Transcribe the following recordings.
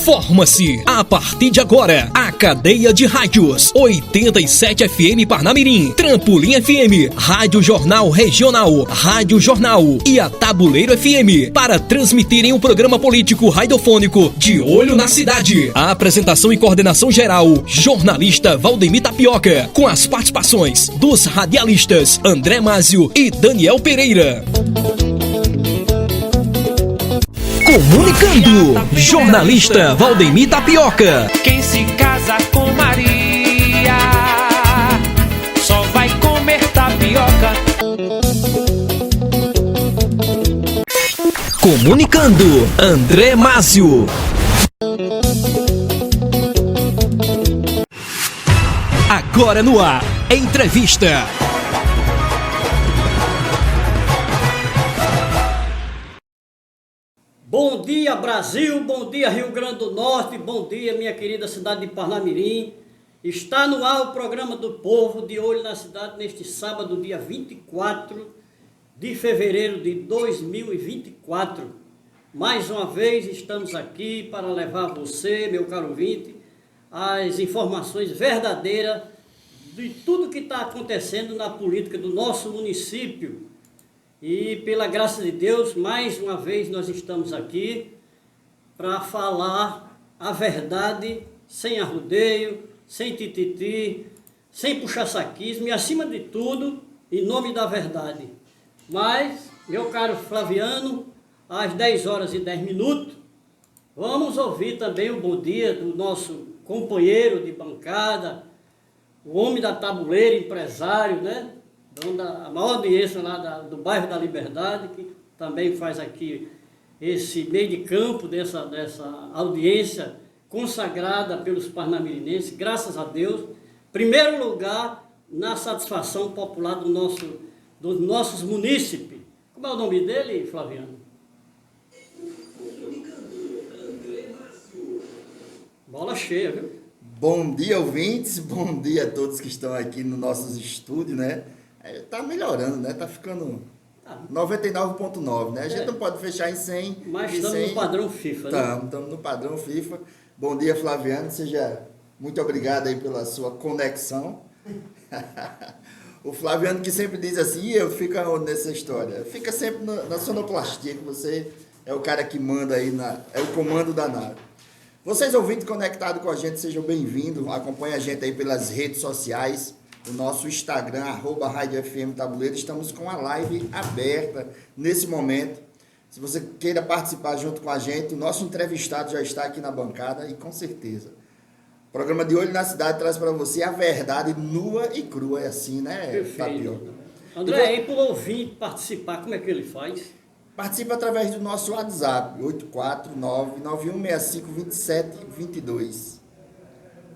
Forma-se, a partir de agora, a cadeia de rádios 87 FM Parnamirim, Trampolim FM, Rádio Jornal Regional, Rádio Jornal e a Tabuleiro FM, para transmitirem o programa político radiofônico De Olho na Cidade. A apresentação e coordenação geral, jornalista Valdemir Tapioca, com as participações dos radialistas André Másio e Daniel Pereira. Comunicando, jornalista Valdemir Tapioca. Quem se casa com Maria só vai comer tapioca. Comunicando, André Másio. Agora no ar, entrevista. Bom dia, Brasil, bom dia, Rio Grande do Norte, bom dia, minha querida cidade de Parnamirim. Está no ar o programa do povo De Olho na Cidade neste sábado, dia 24 de fevereiro de 2024. Mais uma vez estamos aqui para levar a você, meu caro ouvinte, as informações verdadeiras de tudo que está acontecendo na política do nosso município. E pela graça de Deus, mais uma vez nós estamos aqui para falar a verdade, sem arrudeio, sem tititi, sem puxa-saquismo e acima de tudo, em nome da verdade. Mas, meu caro Flaviano, às 10 horas e 10 minutos, vamos ouvir também o bom dia do nosso companheiro de bancada, o homem da tabuleira, empresário, né? A maior audiência lá do bairro da Liberdade, que também faz aqui esse meio de campo dessa audiência consagrada pelos parnamirinenses, graças a Deus. Primeiro lugar na satisfação popular dos nossos munícipes. Como é o nome dele, Flaviano? Bola cheia, viu? Bom dia, ouvintes, bom dia a todos que estão aqui nos nossos estúdios, né? Tá melhorando, né? Tá ficando 99,9, né? A gente não pode fechar em 100. Mas estamos no padrão FIFA, né? Estamos no padrão FIFA. Bom dia, Flaviano. Seja muito obrigado aí pela sua conexão. O Flaviano que sempre diz assim, eu fico nessa história. Fica sempre na sonoplastia, que você é o cara que manda aí, é o comando da nave. Vocês ouvintes conectados com a gente, sejam bem-vindos. Acompanhe a gente aí pelas redes sociais. O nosso Instagram, @Rádio FM Tabuleiro, estamos com a live aberta nesse momento. Se você queira participar junto com a gente, o nosso entrevistado já está aqui na bancada e com certeza. O programa De Olho na Cidade traz para você a verdade nua e crua, é assim, né? Perfeito. Tapioca? André, aí para o ouvinte participar, como é que ele faz? Participa através do nosso WhatsApp, 849-9165-2722.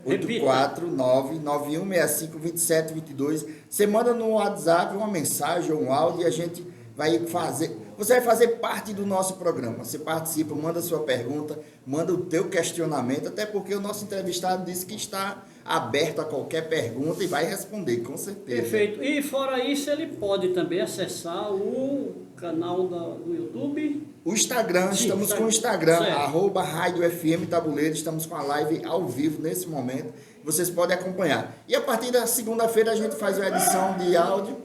849-9165-2722. Você manda no WhatsApp uma mensagem ou um áudio e a gente vai fazer. Você vai fazer parte do nosso programa. Você participa, manda sua pergunta, manda o teu questionamento, até porque o nosso entrevistado disse que está aberto a qualquer pergunta e vai responder, com certeza. Perfeito. E fora isso, ele pode também acessar o canal do YouTube. O Instagram, Sim, estamos com o Instagram, certo. @Rádio FM Tabuleiro, estamos com a live ao vivo nesse momento, vocês podem acompanhar. E a partir da segunda-feira a gente faz uma edição de áudio,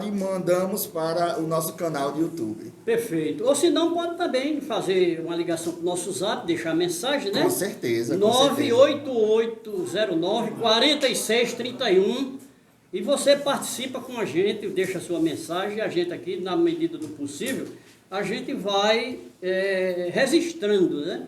e mandamos para o nosso canal de YouTube. Perfeito. Ou se não, pode também fazer uma ligação para o nosso Zap, deixar mensagem, né? Com certeza. 98809-4631. E você participa com a gente, deixa a sua mensagem, e a gente aqui, na medida do possível, a gente vai registrando, né?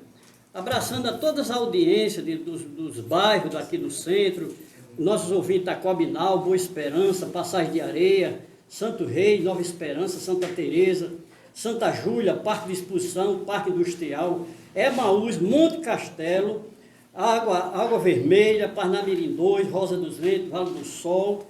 Abraçando a todas as audiências dos bairros aqui do centro, nossos ouvintes Tacobinal, Boa Esperança, Passagem de Areia, Santo Reis, Nova Esperança, Santa Teresa, Santa Júlia, Parque de Exposição, Parque Industrial, Emaús, Monte Castelo, Água Vermelha, Parnamirim 2, Rosa dos Ventos, Vale do Sol.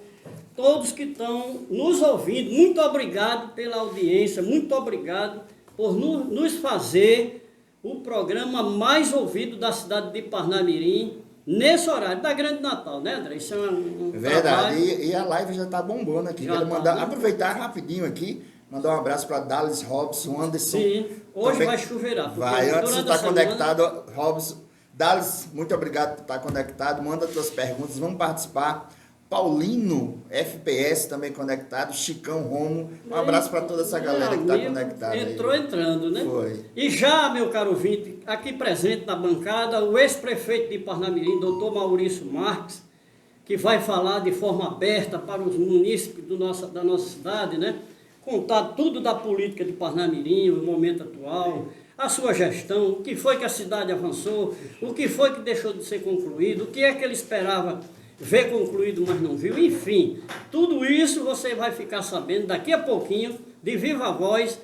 Todos que estão nos ouvindo, muito obrigado pela audiência, muito obrigado por nos fazer o programa mais ouvido da cidade de Parnamirim, nesse horário da Grande Natal, né, André? Isso é um verdade, trabalho. e a live já está bombando aqui. Já Quero tá, mandar, né? aproveitar rapidinho aqui, Mandar um abraço para Dallas Robson, Anderson. Sim, hoje também vai chuveirar. Vai, antes de durante a estar semana- conectado, Robson. Dallas, muito obrigado por estar conectado. Manda suas perguntas, vamos participar. Paulino, FPS também conectado. Chicão Romo. Um abraço para toda essa galera que está amigo, conectada. entrou aí. entrando, né? Foi. E já, meu caro ouvinte, aqui presente na bancada, o ex-prefeito de Parnamirim, doutor Maurício Marques, que vai falar de forma aberta para os munícipes da nossa cidade, né? Contar tudo da política de Parnamirim, o momento atual, a sua gestão, o que foi que a cidade avançou, o que foi que deixou de ser concluído, o que é que ele esperava ver concluído, mas não viu, enfim, tudo isso você vai ficar sabendo daqui a pouquinho, de viva voz,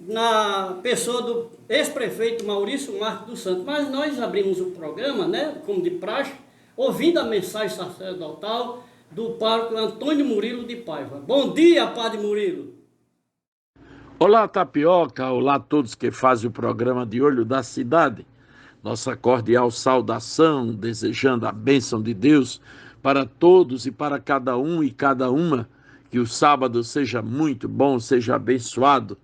na pessoa do ex-prefeito Maurício Marques dos Santos. Mas nós abrimos o programa, né, como de praxe, ouvindo a mensagem sacerdotal do pároco Antônio Murilo de Paiva. Bom dia, Padre Murilo. Olá, Tapioca, olá a todos que fazem o programa de Olho da Cidade. Nossa cordial saudação, desejando a bênção de Deus para todos e para cada um e cada uma. Que o sábado seja muito bom, seja abençoado.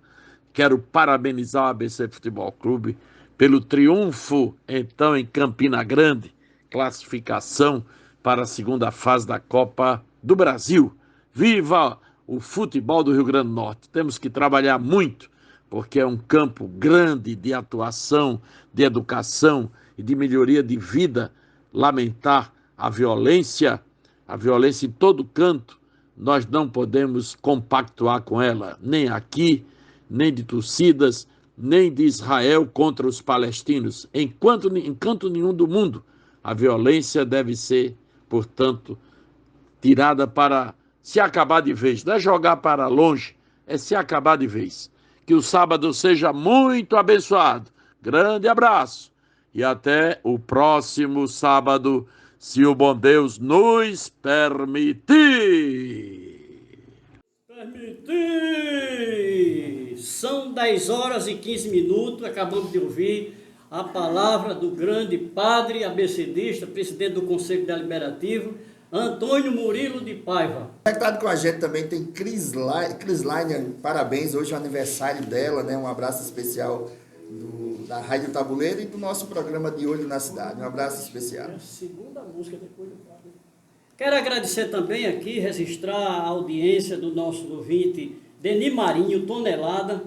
Quero parabenizar o ABC Futebol Clube pelo triunfo, então, em Campina Grande, classificação para a segunda fase da Copa do Brasil. Viva o futebol do Rio Grande do Norte! Temos que trabalhar muito, porque é um campo grande de atuação, de educação e de melhoria de vida. Lamentar a violência em todo canto, nós não podemos compactuar com ela, nem aqui, nem de torcidas, nem de Israel contra os palestinos. Em canto nenhum do mundo, a violência deve ser, portanto, tirada para se acabar de vez. Não é jogar para longe, é se acabar de vez. Que o sábado seja muito abençoado. Grande abraço e até o próximo sábado, se o bom Deus nos permitir. São 10 horas e 15 minutos, acabamos de ouvir a palavra do grande padre abecedista, presidente do Conselho Deliberativo, Antônio Murilo de Paiva. Conectado com a gente também tem Cris Lainer, parabéns, hoje é o aniversário dela, né? Um abraço especial da Rádio Tabuleiro e do nosso programa de Olho na Cidade. Um abraço especial. É a segunda música depois do padre. Quero agradecer também aqui, registrar a audiência do nosso ouvinte Deni Marinho, Tonelada,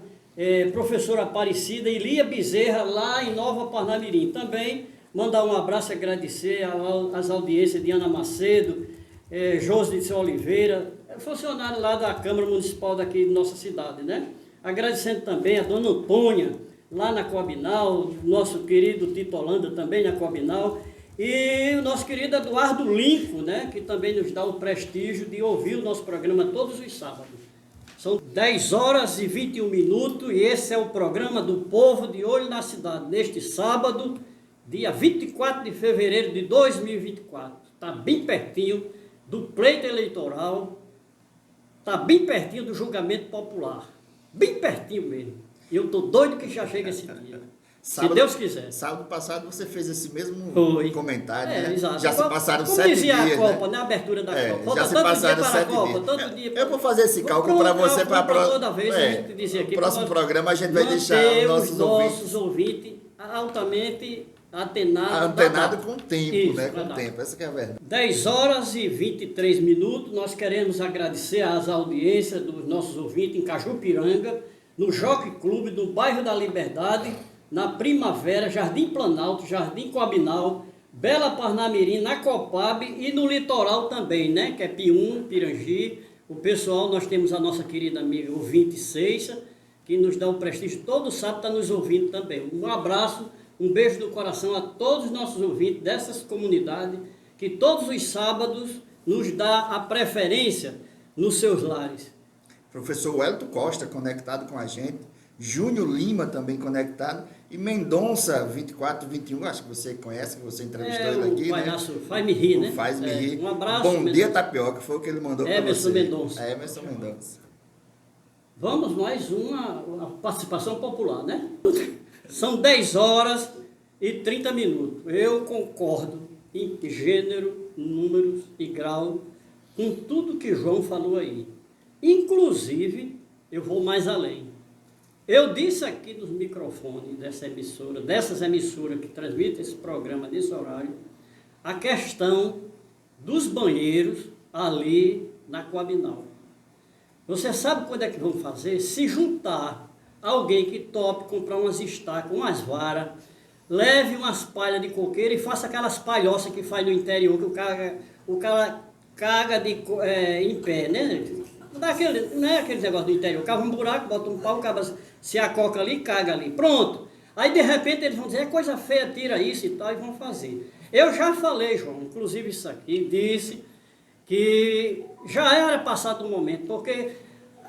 professora Aparecida e Lia Bezerra, lá em Nova Parnamirim. Também mandar um abraço e agradecer às audiências de Ana Macedo, José de Oliveira, funcionário lá da Câmara Municipal daqui de nossa cidade, né? Agradecendo também a dona Antônia, lá na Coabinal, nosso querido Tito Holanda também na Coabinal, e o nosso querido Eduardo Lincoln, né, que também nos dá o prestígio de ouvir o nosso programa todos os sábados. São 10 horas e 21 minutos e esse é o programa do Povo de Olho na Cidade, neste sábado, dia 24 de fevereiro de 2024. Está bem pertinho do pleito eleitoral, está bem pertinho do julgamento popular, bem pertinho mesmo. E eu estou doido que já chega esse dia. Se Deus quiser. Sábado passado você fez esse mesmo comentário, né? Exato. Já se passaram como 7 dizia dias, a Copa, né? Na abertura da Copa. Falta Já se tanto passaram dia para a 7 Copa, dias. tanto dia Eu vou fazer esse cálculo para você para toda vez a gente dizer aqui. O próximo programa a gente vai deixar os nossos ouvintes altamente antenados com o tempo, isso, né? Com o tempo, essa que é a verdade. 10 horas e 23 minutos, nós queremos agradecer às audiências dos nossos ouvintes em Cajupiranga, no Jockey Clube, no bairro da Liberdade, na Primavera, Jardim Planalto, Jardim Coabinal, Bela Parnamirim, na Copab e no litoral também, né? Que é Piúna, Pirangi. O pessoal, nós temos a nossa querida amiga ouvinte Seixa, que nos dá o prestígio, todo sábado está nos ouvindo também. Um abraço, um beijo do coração a todos os nossos ouvintes dessas comunidades, que todos os sábados nos dá a preferência nos seus lares. Professor Wellington Costa conectado com a gente, Júnior Lima também conectado, e Mendonça 2421, acho que você conhece, que você entrevistou ele aqui, né? Faz-me rir, né? Faz-me rir. Um abraço. Bom dia, Tapioca, foi o que ele mandou para você. Emerson Mendonça. Emerson Mendonça. Vamos mais uma participação popular, né? São 10 horas e 30 minutos. Eu concordo em gênero, números e grau com tudo que João falou aí. Inclusive eu vou mais além. Eu disse aqui nos microfones dessas emissoras que transmitem esse programa nesse horário, a questão dos banheiros ali na Coabinal. Você sabe quando é que vão fazer? Se juntar alguém que tope comprar umas estacas, umas varas, leve umas palhas de coqueiro e faça aquelas palhoças que faz no interior, que o cara caga em pé, né? Não é aquele negócio do interior. Cava um buraco, bota um pau, o cara se acoca ali e caga ali. Pronto. Aí de repente eles vão dizer, é coisa feia, tira isso e tal, e vão fazer. Eu já falei, João, inclusive isso aqui, disse que já era passado o momento, porque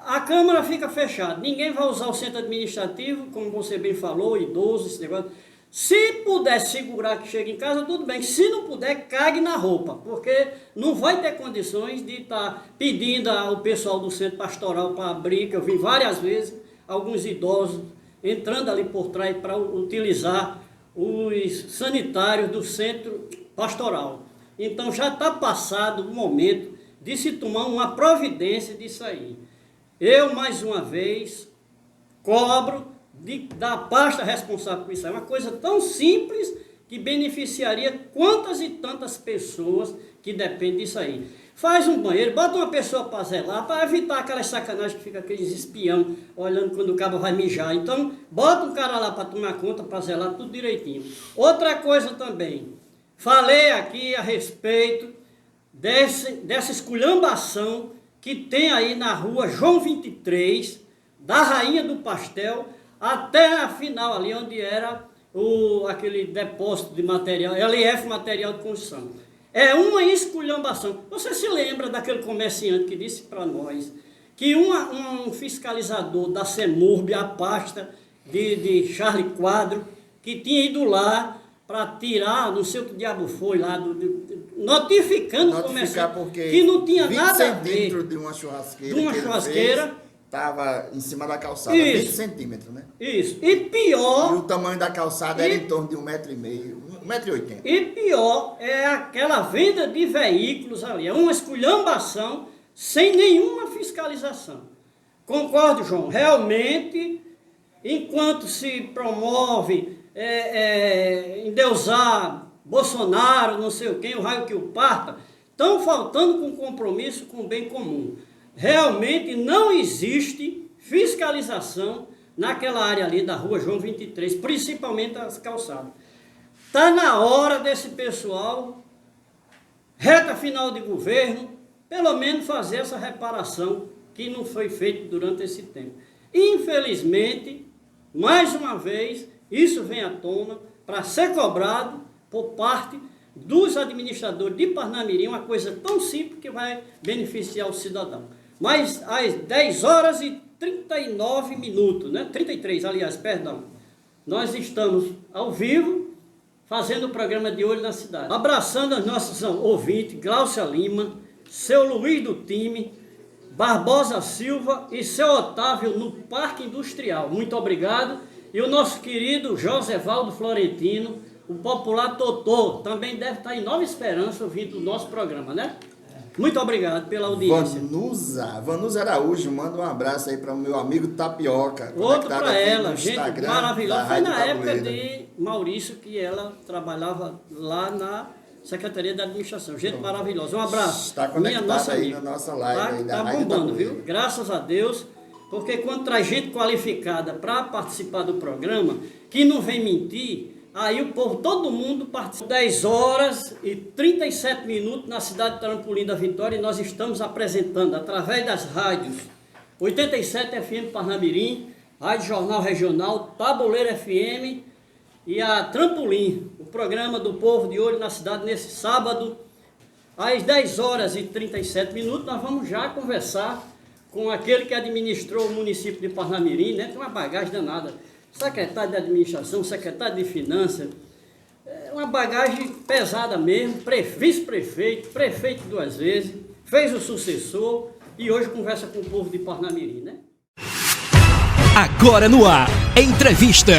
a Câmara fica fechada, ninguém vai usar o centro administrativo, como você bem falou, idoso, esse negócio. Se puder segurar que chega em casa, tudo bem. Se não puder, cague na roupa, porque não vai ter condições de estar pedindo ao pessoal do centro pastoral para abrir, que eu vi várias vezes, alguns idosos entrando ali por trás para utilizar os sanitários do centro pastoral. Então já está passado o momento de se tomar uma providência disso aí. Eu, mais uma vez, cobro da pasta responsável por isso. É uma coisa tão simples que beneficiaria quantas e tantas pessoas que dependem disso aí. Faz um banheiro, bota uma pessoa para zelar, para evitar aquelas sacanagens que fica aqueles espião olhando quando o cabo vai mijar. Então, bota um cara lá para tomar conta, para zelar tudo direitinho. Outra coisa também, falei aqui a respeito dessa esculhambação que tem aí na rua João 23, da Rainha do Pastel, até a final ali onde era aquele depósito de material, LF Material de Construção. É uma esculhambação. Você se lembra daquele comerciante que disse para nós que um fiscalizador da CEMURB, a pasta de Charlie Quadro, que tinha ido lá para tirar, não sei o que diabo foi lá, notificando o comerciante que não tinha nada a ver. Dentro de uma churrasqueira. Estava em cima da calçada, isso, 20 centímetros, né? Isso. E pior... E o tamanho da calçada era em torno de 1,5 m, 1,80 m. E pior é aquela venda de veículos ali. É uma esculhambação sem nenhuma fiscalização. Concordo, João? Realmente, enquanto se promove endeusar Bolsonaro, não sei o quem, o raio que o parta, estão faltando com compromisso com o bem comum. Realmente não existe fiscalização naquela área ali da rua João 23, principalmente as calçadas. Está na hora desse pessoal, reta final de governo, pelo menos fazer essa reparação que não foi feita durante esse tempo. Infelizmente, mais uma vez, isso vem à tona para ser cobrado por parte dos administradores de Parnamirim, uma coisa tão simples que vai beneficiar o cidadão. Mas às 10 horas e 39 minutos, né? 33, aliás, perdão, nós estamos ao vivo, fazendo o programa de Olho na Cidade. Abraçando os nossos ouvintes, Glaucia Lima, seu Luiz do Time, Barbosa Silva e seu Otávio no Parque Industrial. Muito obrigado. E o nosso querido Josevaldo Florentino, o popular Totô, também deve estar em Nova Esperança ouvindo o nosso programa, né? Muito obrigado pela audiência. Vanusa Araújo, manda um abraço aí para o meu amigo Tapioca. Outro para ela, gente maravilhosa. Foi na época de Maurício que ela trabalhava lá na Secretaria da Administração. Gente maravilhosa. Um abraço. Está conectada aí na nossa live. Está bombando, viu? Graças a Deus. Porque quando traz gente qualificada para participar do programa, que não vem mentir, aí o povo, todo mundo participa. 10 horas e 37 minutos na cidade de Trampolim da Vitória, e nós estamos apresentando através das rádios 87 FM Parnamirim, Rádio Jornal Regional, Tabuleiro FM e a Trampolim, o programa do povo de Olho na Cidade nesse sábado, às 10 horas e 37 minutos, nós vamos já conversar com aquele que administrou o município de Parnamirim, né? Tem uma bagagem danada. Secretário de Administração, secretário de Finanças, uma bagagem pesada mesmo, vice-prefeito, prefeito 2 vezes, fez o sucessor e hoje conversa com o povo de Parnamirim, né? Agora no ar, entrevista.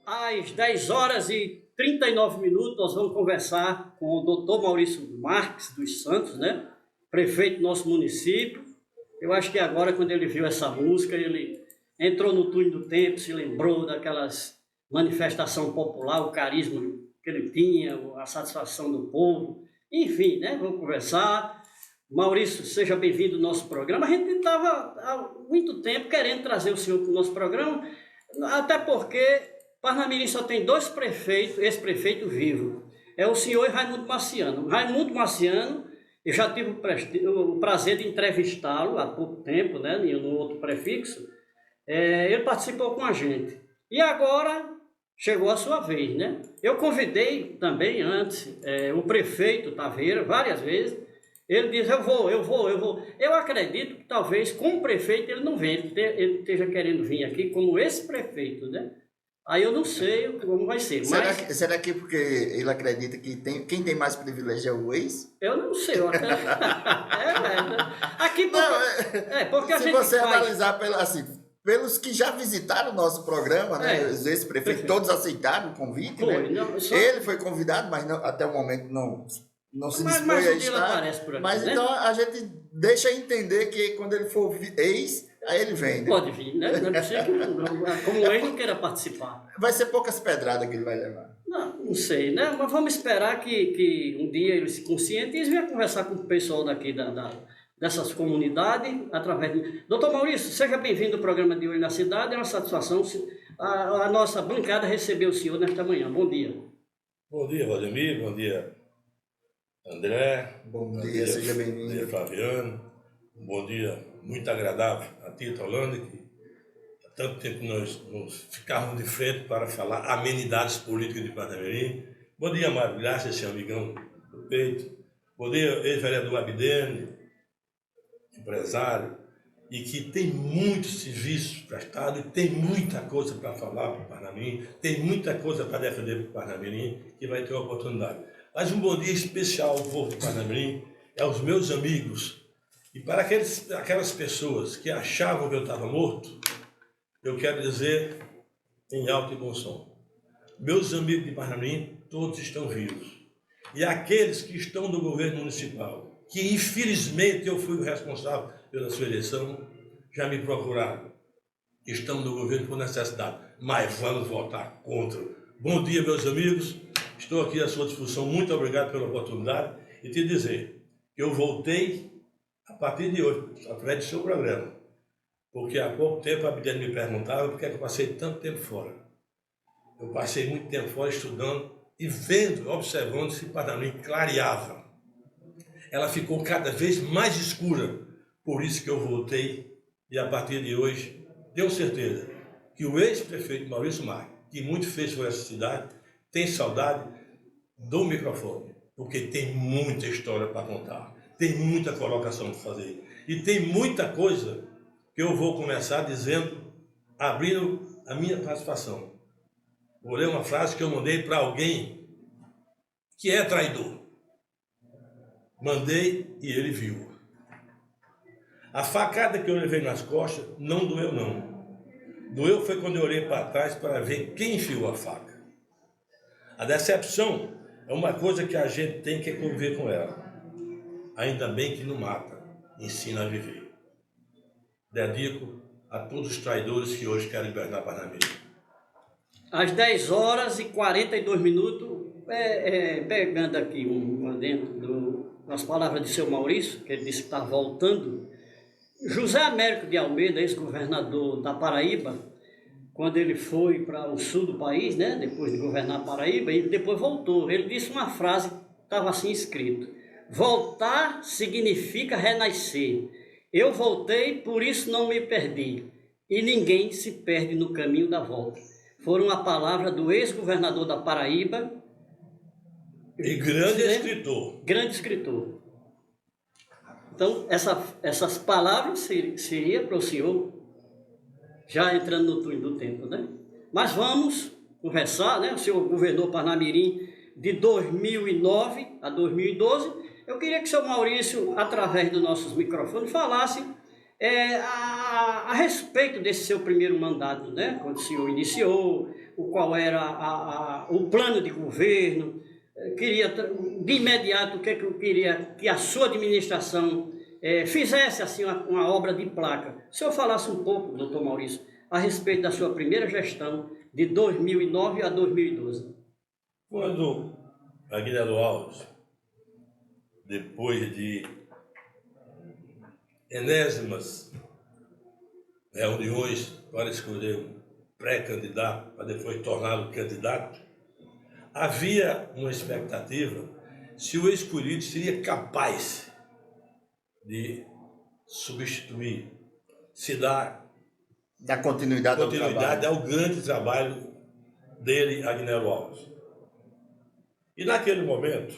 Às 10 horas e 39 minutos, nós vamos conversar com o doutor Maurício Marques dos Santos, né? Prefeito do nosso município. Eu acho que agora, quando ele viu essa música, ele entrou no túnel do tempo, se lembrou daquelas manifestações populares, o carisma que ele tinha, a satisfação do povo. Enfim, né? Vamos conversar. Maurício, seja bem-vindo ao nosso programa. A gente estava há muito tempo querendo trazer o senhor para o nosso programa, até porque Parnamirim só tem 2 prefeitos, ex-prefeito vivo. É o senhor e Raimundo Marciano. Raimundo Marciano, eu já tive o prazer de entrevistá-lo há pouco tempo, né, no outro prefixo. Ele participou com a gente. E agora chegou a sua vez, né? Eu convidei também antes o prefeito Taveira, várias vezes. Ele diz, eu vou. Eu acredito que talvez como prefeito ele não venha, ele esteja querendo vir aqui como esse prefeito, né? Aí eu não sei como vai ser. Será que porque ele acredita que quem tem mais privilégio é o ex? Eu não sei. Aqui porque a se gente você analisar pelos que já visitaram o nosso programa, né? Os ex-prefeitos, todos aceitaram o convite, foi, né? Ele foi convidado, mas até o momento não se dispõe a estar. Mas né? Então a gente deixa entender que quando ele for ex, aí ele vem. Né? Pode vir, né? Não é possível que como ex não queira participar. Vai ser poucas pedradas que ele vai levar. Não sei, né? Mas vamos esperar que um dia ele se conscientize e venha conversar com o pessoal daqui dessas comunidades, através de... Doutor Maurício, seja bem-vindo ao programa de Olho na Cidade. É uma satisfação a nossa bancada receber o senhor nesta manhã. Bom dia. Bom dia, Valdemir. Bom dia, André. Bom dia, seja bem-vindo. Bom dia, Flaviano. Um bom dia muito agradável a Tita Holanda, que há tanto tempo nós ficávamos de frente para falar amenidades políticas de Parnamirim. Bom dia, Mário Graça, esse amigão do peito. Bom dia, ex-vereador Abdene, empresário, e que tem muitos serviços prestados, e tem muita coisa para falar para o Parnamirim, tem muita coisa para defender para o Parnamirim, que vai ter uma oportunidade. Mas um bom dia especial ao povo do Parnamirim, aos meus amigos, e para aquelas pessoas que achavam que eu estava morto, eu quero dizer em alto e bom som, meus amigos de Parnamirim, todos estão vivos. E aqueles que estão no governo municipal, que infelizmente eu fui o responsável pela sua eleição, já me procuraram. Estão no governo por necessidade, mas vamos votar contra. Bom dia, meus amigos. Estou aqui à sua disposição. Muito obrigado pela oportunidade e te dizer que eu voltei a partir de hoje, através do seu programa, porque há pouco tempo a Abdiane me perguntava por que eu passei tanto tempo fora. Eu passei muito tempo fora estudando e vendo, observando se Parnamirim clareava. Ela ficou cada vez mais escura, por isso que eu voltei e a partir de hoje tenho certeza que o ex-prefeito Maurício Marques, que muito fez por essa cidade, tem saudade do microfone, porque tem muita história para contar, tem muita colocação para fazer e tem muita coisa que eu vou começar dizendo, abrindo a minha participação. Vou ler uma frase que eu mandei para alguém que é traidor. Mandei e ele viu. A facada que eu levei nas costas não doeu não. Doeu foi quando eu olhei para trás para ver quem enfiou a faca. A decepção é uma coisa que a gente tem que conviver com ela. Ainda bem que não mata, ensina a viver. Dedico a todos os traidores que hoje querem governar Parnamirim. Às 10 horas e 42 minutos, pegando aqui dentro das palavras de seu Maurício, que ele disse que está voltando, José Américo de Almeida, ex-governador da Paraíba, quando ele foi para o sul do país, né, depois de governar a Paraíba, ele depois voltou. Ele disse uma frase que estava assim escrito: voltar significa renascer. Eu voltei, por isso não me perdi. E ninguém se perde no caminho da volta. Foram a palavra do ex-governador da Paraíba. E grande escritor. Grande escritor. Então, essas palavras seria para o senhor, já entrando no túnel do tempo, né? Mas vamos conversar, né? O senhor governou Parnamirim de 2009 a 2012. Eu queria que o senhor Maurício, através dos nossos microfones, falasse A respeito desse seu primeiro mandato, né? Quando o senhor iniciou, qual era o plano de governo, queria, de imediato, o que eu queria que a sua administração fizesse assim uma obra de placa. Se eu falasse um pouco, doutor Maurício, a respeito da sua primeira gestão de 2009 a 2012. Quando Aguinaldo Alves, depois de enésimas reuniões para escolher um pré-candidato, para depois torná-lo candidato, havia uma expectativa se o escolhido seria capaz de substituir, se dar continuidade ao grande trabalho dele, Aguinaldo Alves. E naquele momento,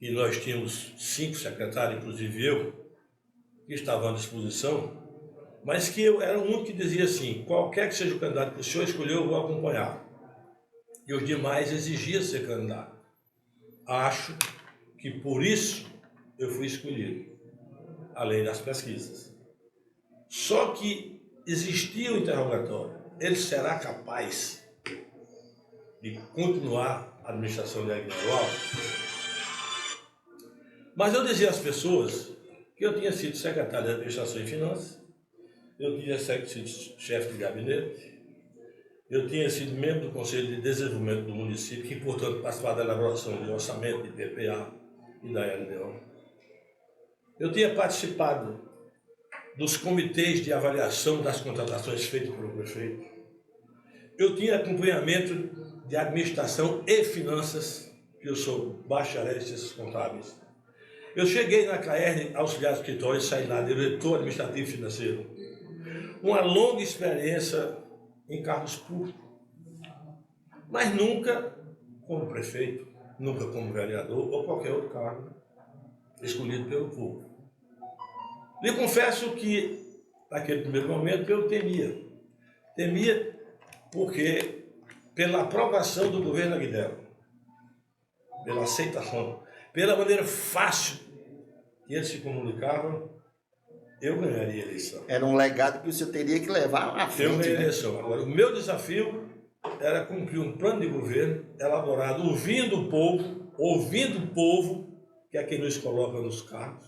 e nós tínhamos 5 secretários, inclusive eu, que estavam à disposição, mas que eu era o único que dizia assim: qualquer que seja o candidato que o senhor escolheu, eu vou acompanhar. E os demais exigiam ser candidato. Acho que por isso eu fui escolhido, além das pesquisas. Só que existia o interrogatório: ele será capaz de continuar a administração de Aguinaldo Alves? Mas eu dizia às pessoas que eu tinha sido secretário de Administração e Finanças, eu tinha sido chefe de gabinete, eu tinha sido membro do Conselho de Desenvolvimento do município, que, portanto, participava da elaboração de orçamento, de PPA e da LDO. Eu tinha participado dos comitês de avaliação das contratações feitas pelo prefeito. Eu tinha acompanhamento de administração e finanças, que eu sou bacharel em ciências contábeis. Eu cheguei na CAERN, auxiliar de escritório, e saí lá, diretor administrativo financeiro. Uma longa experiência em cargos públicos, mas nunca como prefeito, nunca como vereador ou qualquer outro cargo escolhido pelo povo. Lhe confesso que, naquele primeiro momento, eu temia. Temia porque, pela aprovação do governo Aguinaldo, pela aceitação, pela maneira fácil que eles se comunicavam, eu ganharia a eleição. Era um legado que o senhor teria que levar à frente. Eu ganhei a eleição. Agora, o meu desafio era cumprir um plano de governo elaborado ouvindo o povo, que é quem nos coloca nos cargos,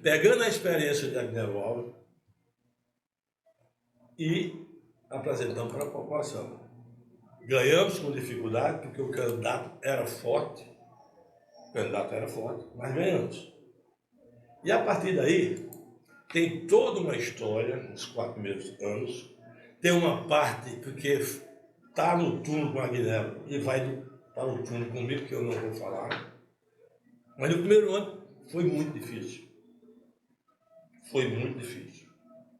pegando a experiência de Aguinaldo Alves e apresentando para a população. Ganhamos com dificuldade, porque o candidato era forte, mas ganhamos. E a partir daí, tem toda uma história, nos 4 primeiros anos, tem uma parte porque está no turno com a Aguinaldo e vai para o turno comigo, que eu não vou falar. Mas no primeiro ano foi muito difícil. Foi muito difícil.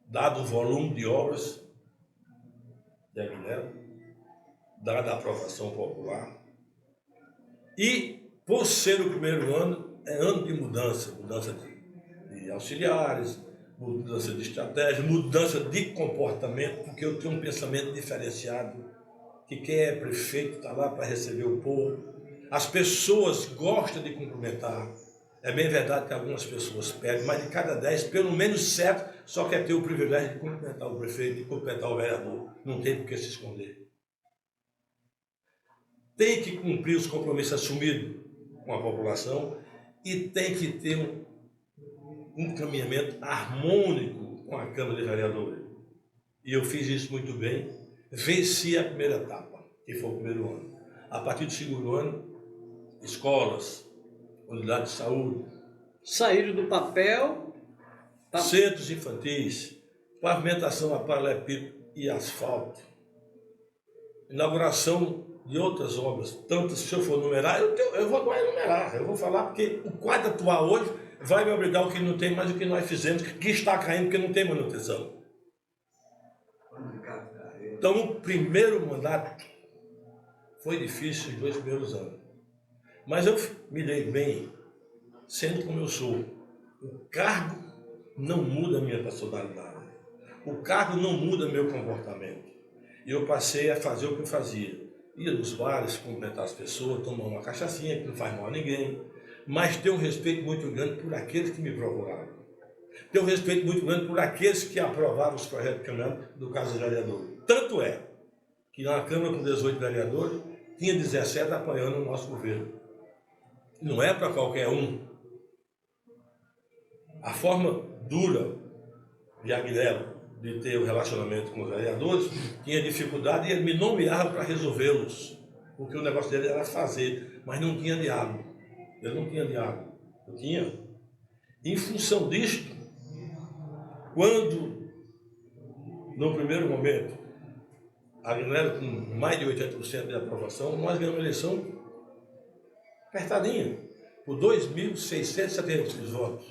Dado o volume de obras de Aguinaldo, dada a aprovação popular, e por ser o primeiro ano, é ano de mudança de auxiliares, mudança de estratégia, mudança de comportamento, porque eu tenho um pensamento diferenciado, que quem é prefeito está lá para receber o povo. As pessoas gostam de cumprimentar. É bem verdade que algumas pessoas pedem, mas de cada 10, pelo menos 7, só quer ter o privilégio de cumprimentar o prefeito, de cumprimentar o vereador. Não tem por que se esconder. Tem que cumprir os compromissos assumidos com a população e tem que ter um encaminhamento harmônico com a Câmara de Vereadores. E eu fiz isso muito bem, venci a primeira etapa, que foi o primeiro ano. A partir do segundo ano, escolas, unidades de saúde, saíram do papel, centros infantis, pavimentação a paralelepípedo e asfalto, inauguração de outras obras, tantas, se eu for numerar, eu vou enumerar, eu vou falar, porque o quadro atual hoje vai me obrigar ao que não tem mais do que nós fizemos, que está caindo porque não tem manutenção. Então, o primeiro mandato foi difícil, os 2 primeiros anos. Mas eu me dei bem, sendo como eu sou. O cargo não muda a minha personalidade. O cargo não muda meu comportamento. E eu passei a fazer o que eu fazia. Ia nos bares, cumprimentar as pessoas, tomar uma cachaçinha, que não faz mal a ninguém, mas ter um respeito muito grande por aqueles que me procuraram. Tenho um respeito muito grande por aqueles que aprovaram os projetos de Câmara do caso dos vereadores. Tanto é que na Câmara com 18 vereadores, tinha 17 apoiando o nosso governo. Não é para qualquer um. A forma dura de Agnello de ter o relacionamento com os vereadores tinha dificuldade e ele me nomeava para resolvê-los. Porque o negócio dele era fazer, mas não tinha diálogo. Ele não tinha diálogo. Eu tinha. Em função disto, quando, no primeiro momento, Agnello com mais de 80% de aprovação, nós ganhamos a eleição apertadinha, por 2.676 votos.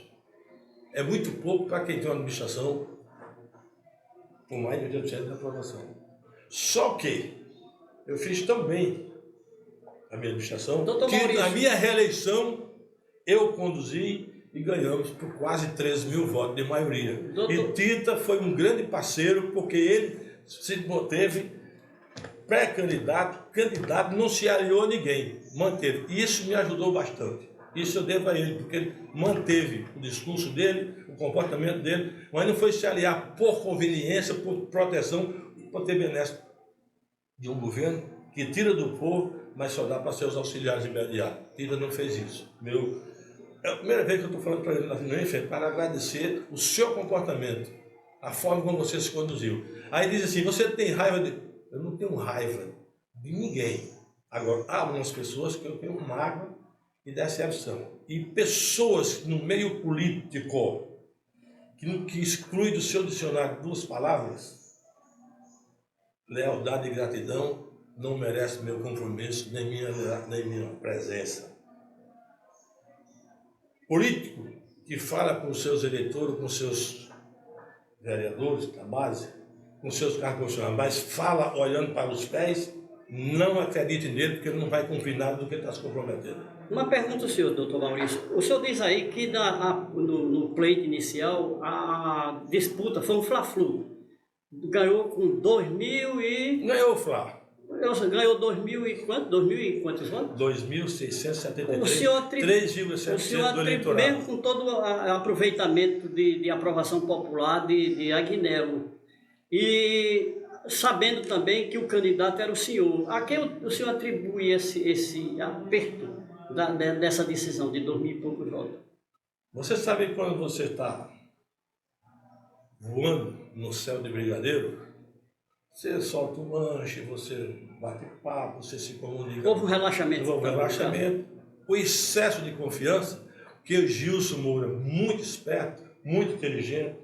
É muito pouco para quem tem uma administração com mais de 80% de aprovação. Só que eu fiz tão bem a minha administração, que na minha reeleição eu conduzi e ganhamos por quase 13.000 votos de maioria. E Tita foi um grande parceiro, porque ele se manteve pré-candidato, candidato, não se aliou a ninguém, manteve. E isso me ajudou bastante. Isso eu devo a ele, porque ele manteve o discurso dele, o comportamento dele, mas não foi se aliar por conveniência, por proteção, por ter benesse de um governo que tira do povo, mas só dá para seus auxiliares imediatos. Tita não fez isso. É a primeira vez que eu estou falando para ele na reunião, para agradecer o seu comportamento, a forma como você se conduziu. Aí diz assim, você tem raiva de... Eu não tenho raiva de ninguém. Agora, há algumas pessoas que eu tenho mágoa e decepção. E pessoas no meio político que exclui do seu dicionário duas palavras, lealdade e gratidão, não merece meu compromisso, nem minha presença. Político que fala com seus eleitores, com seus vereadores da base, com seus cargos profissionais, mas fala olhando para os pés, não acredite nele, porque ele não vai cumprir nada do que está se comprometendo. Uma pergunta ao senhor, doutor Maurício. O senhor diz aí que no pleito inicial a disputa foi um Fla-Flu. Ganhou com 2.000 e... Ganhou o Fla. Ganhou 2.000 e quanto? 2.000 e quantos votos? 2.673, o senhor 3,7% do eleitorado. Mesmo com todo o aproveitamento de aprovação popular de Agnello, e sabendo também que o candidato era o senhor, a quem o senhor atribui esse aperto dessa decisão de 2.000 e poucos votos? Você sabe quando você está voando no céu de brigadeiro, você solta um lanche, você bate papo, você se comunica. Houve um relaxamento. Houve um relaxamento. O excesso de confiança, que o Gilson Moura, muito esperto, muito inteligente,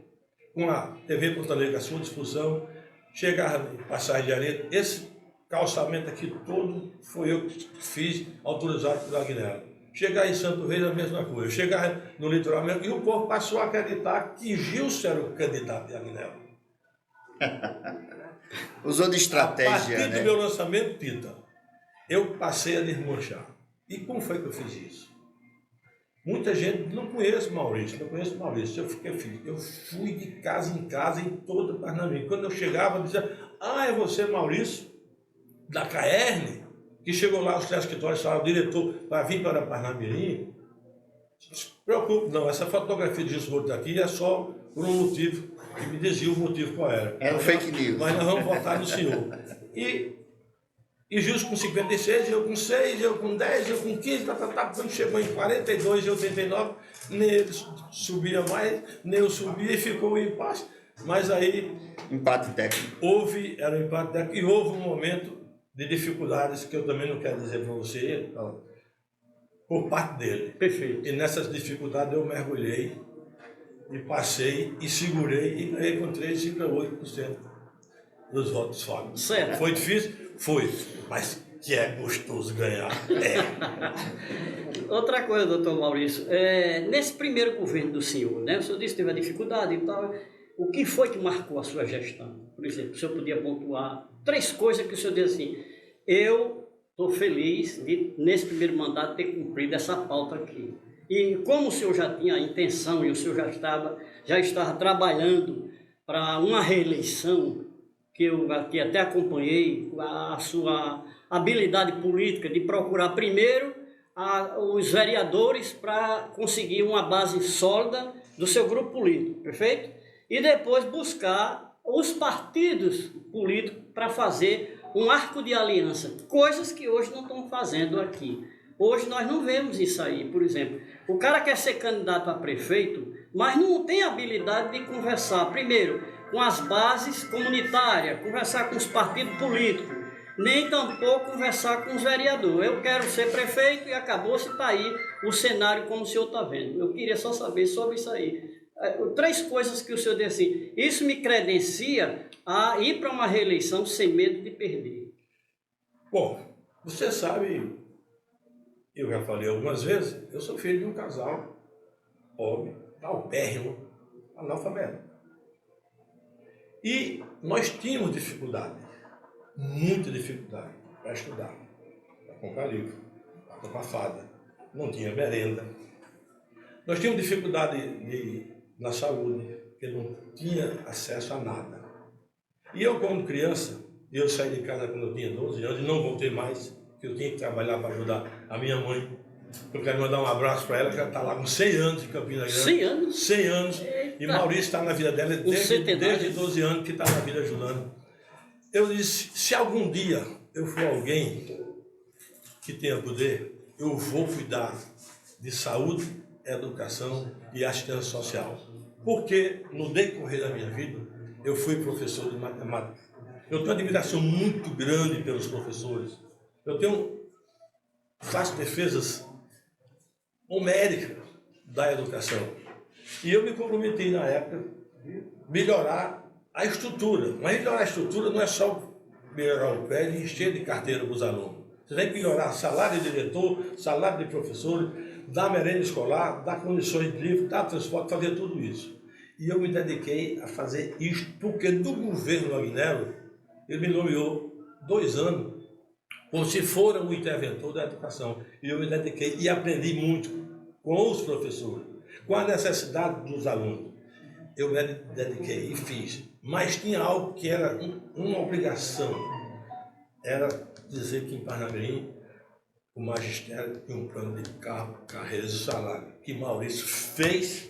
com a TV Ponta Negra à sua disposição, chegava em Passagem de Areia. Esse calçamento aqui todo foi eu que fiz, autorizado pelo Agnello. Chegar em Santo Reis, a mesma coisa. Chegar no litoral mesmo, e o povo passou a acreditar que Gilson era o candidato de Agnello. Usou de estratégia, a partir né? do meu lançamento, Tita, eu passei a desmanchar. E como foi que eu fiz isso? Muita gente não conhece Maurício, eu fui de casa em casa em toda Parnamirim. Quando eu chegava, eu dizia, é você Maurício, da Caerne, que chegou lá, os 3 escritórios falaram, diretor, vai vir para Parnamirim? Não se preocupe, não, essa fotografia de Gilson Moura daqui é só por um motivo, que me dizia o motivo qual era. É um fake news. Mas nós vamos votar no senhor. E Gilson com 56, eu com 6, eu com 10, eu com 15, quando chegou em 42 e 89, nem ele subia mais, nem eu subia e ficou em empate. Mas aí... Empate técnico. Era um empate técnico e houve um momento de dificuldades que eu também não quero dizer para você, por parte dele. Perfeito. E nessas dificuldades eu mergulhei e passei e segurei e ganhei com 3,8% dos votos válidos. Certo. Foi difícil? Foi. Mas que é gostoso ganhar. É. Outra coisa, doutor Maurício, nesse primeiro governo do senhor, né? O senhor disse que teve a dificuldade e tal. O que foi que marcou a sua gestão? Por exemplo, o senhor podia pontuar 3 coisas que o senhor diz assim, eu estou feliz de, nesse primeiro mandato, ter cumprido essa pauta aqui. E como o senhor já tinha a intenção e o senhor já estava trabalhando para uma reeleição, que eu aqui até acompanhei, a sua habilidade política de procurar primeiro os vereadores para conseguir uma base sólida do seu grupo político, perfeito? E depois buscar os partidos políticos para fazer um arco de aliança, coisas que hoje não estão fazendo aqui. Hoje nós não vemos isso aí, por exemplo. O cara quer ser candidato a prefeito, mas não tem habilidade de conversar, primeiro, com as bases comunitárias, conversar com os partidos políticos, nem tampouco conversar com os vereadores. Eu quero ser prefeito e acabou-se, está aí o cenário como o senhor está vendo. Eu queria só saber sobre isso aí. 3 coisas que o senhor disse assim, isso me credencia a ir para uma reeleição sem medo de perder. Bom, você sabe, eu já falei algumas vezes, eu sou filho de um casal pobre, paupérrimo, analfabeto. E nós tínhamos dificuldade, muita dificuldade para estudar, para comprar livro, para comprar fada, não tinha merenda. Nós tínhamos dificuldade na saúde, porque não tinha acesso a nada. E eu, quando criança, eu saí de casa quando eu tinha 12 anos e não voltei mais, porque eu tinha que trabalhar para ajudar a minha mãe. Eu quero mandar um abraço para ela, que ela está lá com 100 anos de Campina Grande. 100 anos? 100 anos. Eita. E Maurício está na vida dela desde 12 anos que está na vida ajudando. Eu disse, se algum dia eu for alguém que tenha poder, eu vou cuidar de saúde, educação e assistência social. Porque no decorrer da minha vida, eu fui professor de matemática. Eu tenho uma admiração muito grande pelos professores. Faço defesas homéricas da educação. E eu me comprometi na época melhorar a estrutura. Mas melhorar a estrutura não é só melhorar o prédio e encher de carteira para os alunos. Você tem que melhorar salário de diretor, salário de professor, dar merenda escolar, dar condições de livro, dar transporte, fazer tudo isso. E eu me dediquei a fazer isso, porque do governo Agnello, ele me nomeou 2 anos, como se fora um interventor da educação. E eu me dediquei e aprendi muito com os professores, com a necessidade dos alunos. Eu me dediquei e fiz. Mas tinha algo que era uma obrigação. Era dizer que em Parnamirim o magistério tinha um plano de carreiras e salário, que Maurício fez,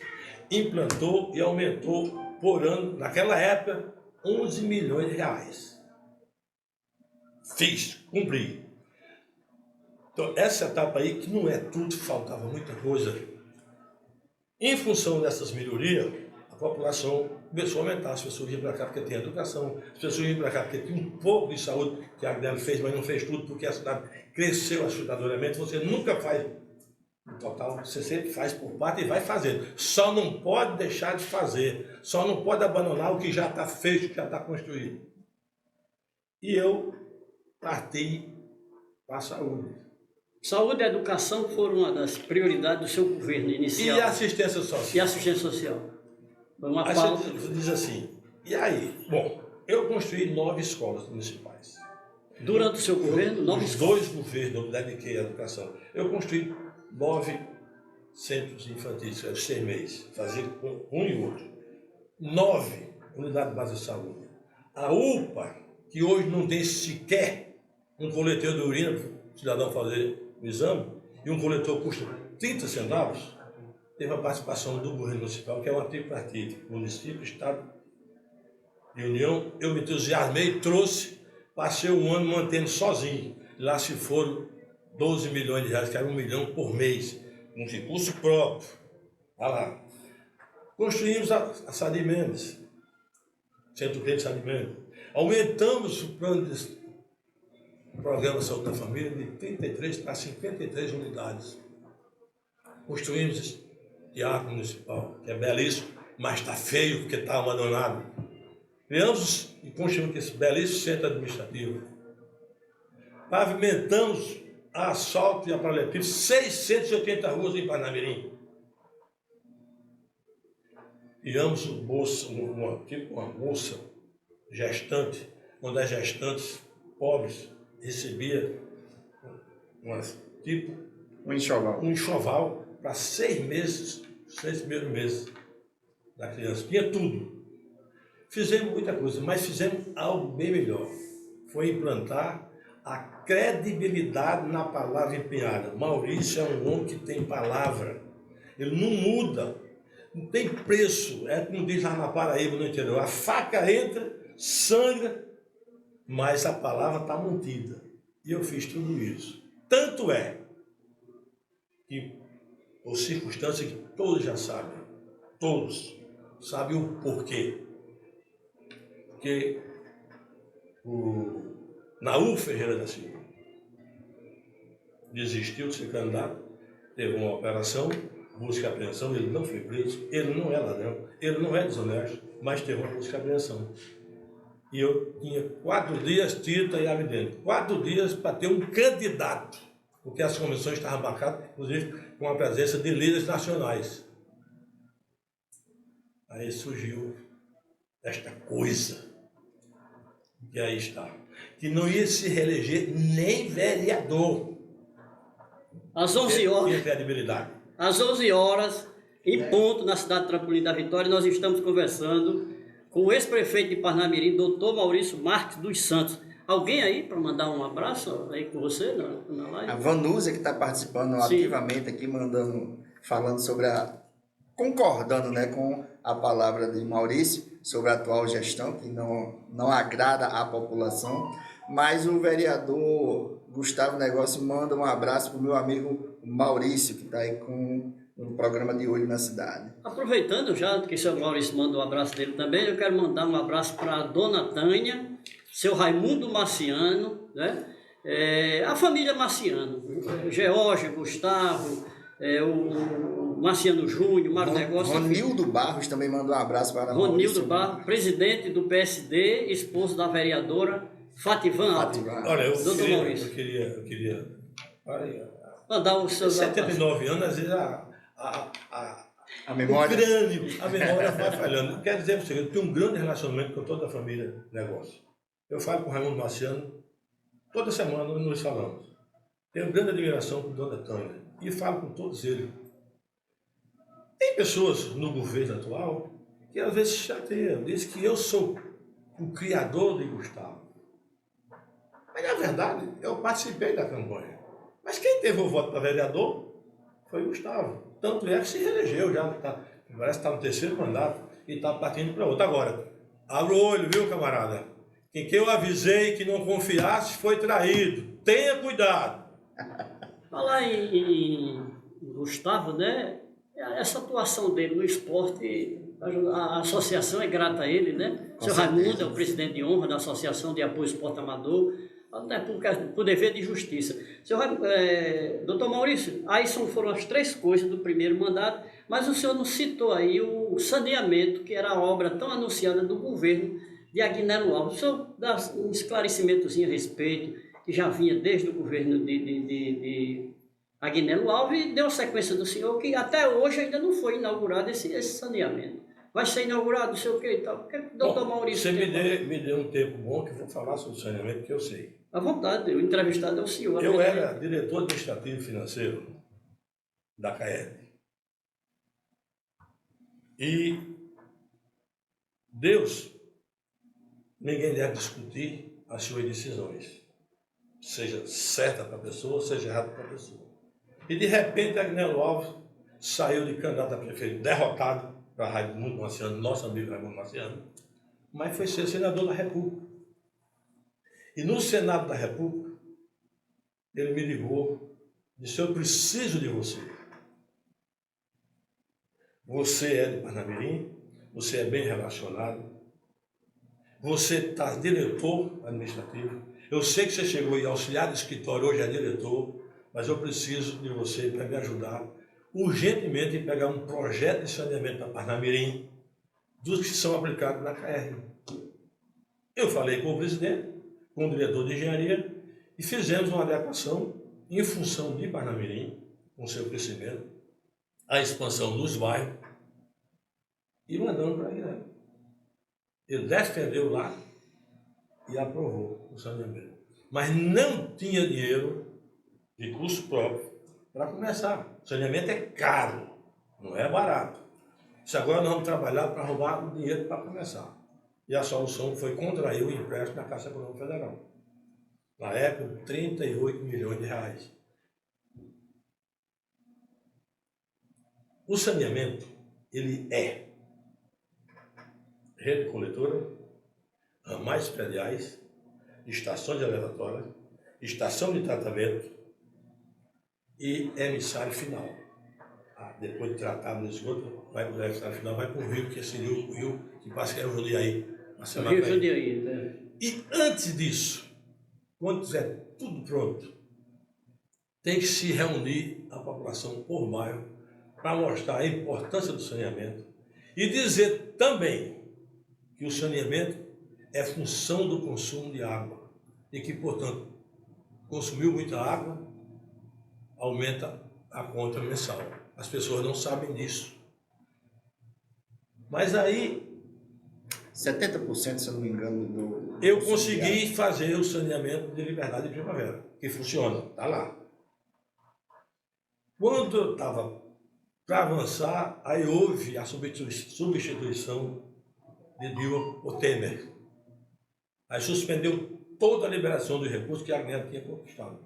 implantou e aumentou por ano, naquela época, 11 milhões de reais. Fiz, cumpri. Então, essa etapa aí, que não é tudo, faltava muita coisa. Em função dessas melhorias, a população começou a aumentar. As pessoas iam para cá porque tinha educação, as pessoas iam para cá porque tinha um pouco de saúde, que a Agnello fez, mas não fez tudo, porque a cidade cresceu assustadoramente. Você nunca faz no total, você sempre faz por parte e vai fazendo. Só não pode deixar de fazer, só não pode abandonar o que já está feito, que já está construído. E eu parti para a saúde. Saúde e educação foram uma das prioridades do seu governo inicial. E assistência social. E assistência social. Uma Aí pauta. você diz assim, e aí? Bom, eu construí 9 escolas municipais. Durante o seu governo, 9 Nos 2 governos, eu me dediquei à educação. Eu construí 9 centros infantis, era 6 meses, fazia um e outro. 9 unidades básicas de saúde. A UPA, que hoje não tem sequer um coletor de urina para o cidadão fazer o exame, e um coletor custa 30 centavos, teve a participação do governo municipal, que é um tripartite, município, estado e união. Eu me entusiasmei, trouxe, passei um ano mantendo sozinho. Lá se foram 12 milhões de reais, que era 1 milhão por mês, com recurso próprio. Olha lá. Construímos a Sadi Mendes, Centro Clínico Sadi Mendes. Aumentamos o plano de Programa de Saúde da Família de 33 para 53 unidades. Construímos esse teatro municipal, que é belíssimo, mas está feio porque está abandonado. Criamos e construímos esse belíssimo centro administrativo. Pavimentamos a asfalto e a paralelepípedo 680 ruas em Parnamirim. Criamos uma bolsa gestante, onde as gestantes pobres recebiam um enxoval para 6 meses, 6 primeiros meses da criança. Tinha tudo. Fizemos muita coisa, mas fizemos algo bem melhor. Foi implantar a credibilidade na palavra empenhada. Maurício é um homem que tem palavra. Ele não muda. não tem preço. É como diz lá na Paraíba, no interior. A faca entra, sangra, mas a palavra está mantida. E eu fiz tudo isso. Tanto é que, por circunstância que todos já sabem, todos sabem o porquê. Porque o Naú Ferreira da Silva desistiu de ser candidato, teve uma operação, busca e apreensão, ele não foi preso, ele não é ladrão, ele não é desonesto, mas teve uma busca e apreensão. E eu tinha 4 dias, Tita e Avidente, 4 dias para ter um candidato, porque as comissões estavam marcadas, inclusive, com a presença de líderes nacionais. Aí surgiu esta coisa, que aí está, que não ia se reeleger nem vereador. Às 11 horas. Tinha credibilidade. Às 11 horas, em ponto, na cidade de Trampolim da Vitória, nós estamos conversando com o ex-prefeito de Parnamirim, doutor Maurício Marques dos Santos. Alguém aí para mandar um abraço aí com você na live? A Vanúzia, que está participando Sim. ativamente aqui, falando sobre concordando, né, com a palavra de Maurício sobre a atual gestão, que não agrada à população. Mas o vereador Gustavo Negócio manda um abraço para o meu amigo Maurício, que está aí com o programa de Olho na Cidade. Aproveitando já que o seu Maurício manda um abraço dele também, eu quero mandar um abraço para a dona Tânia, seu Raimundo Marciano, né? A família Marciano, George, Gustavo, o Marciano Júnior, Mário Negócio. Ronildo Barros também mandou um abraço para Ronildo Barros, presidente do PSD, esposo da vereadora Fativan Alves. Olha, eu Doutor Maurício. queria olha, Mandar o seu 79 anos, às vezes a memória. o crânio, a memória vai falhando. Quero dizer para você, eu tenho um grande relacionamento com toda a família Negócio. Eu falo com o Raimundo Marciano, toda semana nós falamos. Tenho grande admiração por Dona Tânia e falo com todos eles. Tem pessoas no governo atual que às vezes chateiam, dizem que eu sou o criador de Gustavo. Mas na verdade, eu participei da campanha. Mas quem teve o voto para vereador foi Gustavo. Tanto é que se reelegeu, já parece que está no 3º mandato e está partindo para outro. Agora, abra o olho, viu, camarada? Quem que eu avisei que não confiasse foi traído. Tenha cuidado. Falar em Gustavo, né? Essa atuação dele no esporte, a associação é grata a ele, né? Com Seu certeza. Raimundo é o presidente de honra da Associação de Apoio ao Esporte Amador, por dever de justiça. Doutor Maurício, aí foram as 3 coisas do primeiro mandato, mas o senhor não citou aí o saneamento, que era a obra tão anunciada do governo de Agnello Alves. O senhor dá um esclarecimentozinho a respeito, que já vinha desde o governo de Agnello Alves, e deu a sequência do senhor, que até hoje ainda não foi inaugurado esse saneamento. Vai ser inaugurado, não sei o que e tal. Doutor Maurício... Você me dê um tempo bom que eu vou falar sobre o saneamento, que eu sei. À vontade, o entrevistado é o senhor. Eu era diretor administrativo financeiro da CAED. E Deus, ninguém deve discutir as suas decisões. Seja certa para a pessoa, seja errada para a pessoa. E de repente, Agnello Alves saiu de candidato a prefeito, derrotado para Raimundo Marciano, nosso amigo Raimundo Marciano, mas foi ser senador da República. E no Senado da República, ele me ligou, disse: eu preciso de você. Você é de Parnamirim, você é bem relacionado, você está diretor administrativo, eu sei que você chegou e auxiliar de escritório, hoje é diretor, mas eu preciso de você para me ajudar urgentemente em pegar um projeto de saneamento para Parnamirim dos que são aplicados na CAER. Eu falei com o presidente, com o diretor de engenharia, e fizemos uma adequação em função de Parnamirim, com seu crescimento, a expansão dos bairros, e mandamos para ele. Ele defendeu lá e aprovou o saneamento. Mas não tinha dinheiro de custo próprio para começar. O saneamento é caro, não é barato. Se agora nós vamos trabalhar para arrumar o dinheiro para começar. E a solução foi contrair o empréstimo da Caixa Econômica Federal. Na época, 38 milhões de reais. O saneamento ele é rede coletora, ramais prediais, estações elevatórias, estação de tratamento e emissário final. Depois de tratado no esgoto, vai para o emissário final, vai para o rio, que seria o rio que passa, que é o Jundiaí. O Rio Jundiaí, né? E antes disso, quando tiver tudo pronto, tem que se reunir a população por bairro para mostrar a importância do saneamento e dizer também que o saneamento é função do consumo de água e que, portanto, consumiu muita água, aumenta a conta mensal. As pessoas não sabem disso. Mas aí 70%, se eu não me engano, do... eu consegui fazer o saneamento de Liberdade de Primavera, que funciona, está lá. Quando eu estava para avançar, aí houve a substituição de Dilma por Temer. Aí suspendeu toda a liberação dos recursos que a Guiné tinha conquistado.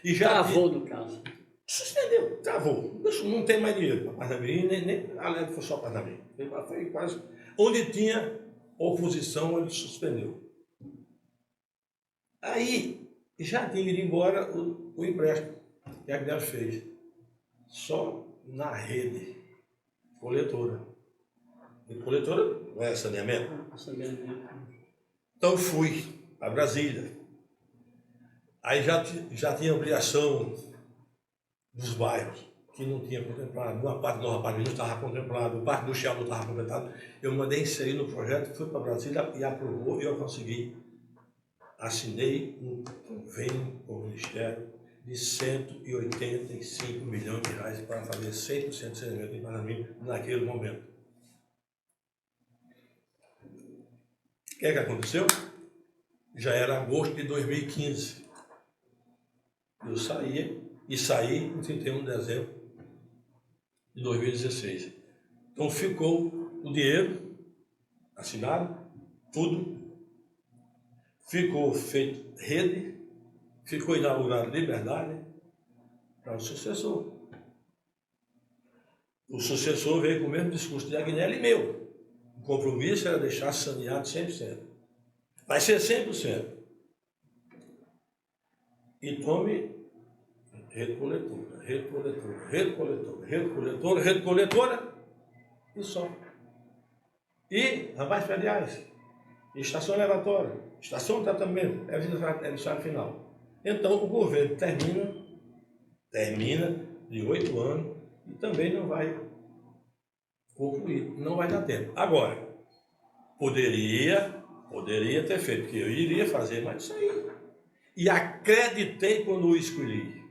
E já travou, no caso. Suspendeu, travou. Não tem mais dinheiro para Parnamirim, nem Alegre foi só Parnamirim. Foi quase... Onde tinha oposição, ele suspendeu. Aí já tinha ido embora o empréstimo que a Guiné fez. Só na rede coletora. E coletora não é saneamento. Então fui para Brasília. Aí já tinha ampliação dos bairros, que não tinha contemplado. Uma parte do Nova Parnamirim não estava contemplado, parte do Chão não estava completado. Eu mandei inserir no projeto, fui para Brasília e aprovou, e eu consegui. Assinei um convênio com o Ministério de 185 milhões de reais para fazer 100% de saneamento em Parnamirim naquele momento. O que é que aconteceu? Já era agosto de 2015. Eu saí em 31 de dezembro de 2016. Então ficou o dinheiro assinado, tudo. Ficou feito rede, ficou inaugurado Liberdade para o sucessor. O sucessor veio com o mesmo discurso de Agnelli e meu. O compromisso era deixar saneado 100%. Vai ser 100%. E tome rede coletora, rede coletora, rede coletora, rede coletora, rede coletora e só. E ramais prediais, estação elevatória, estação de tratamento, emissário final. Então o governo termina de 8 anos e também não vai concluir, não vai dar tempo. Agora, poderia ter feito, porque eu iria fazer, mas isso aí. E acreditei quando o escolhi.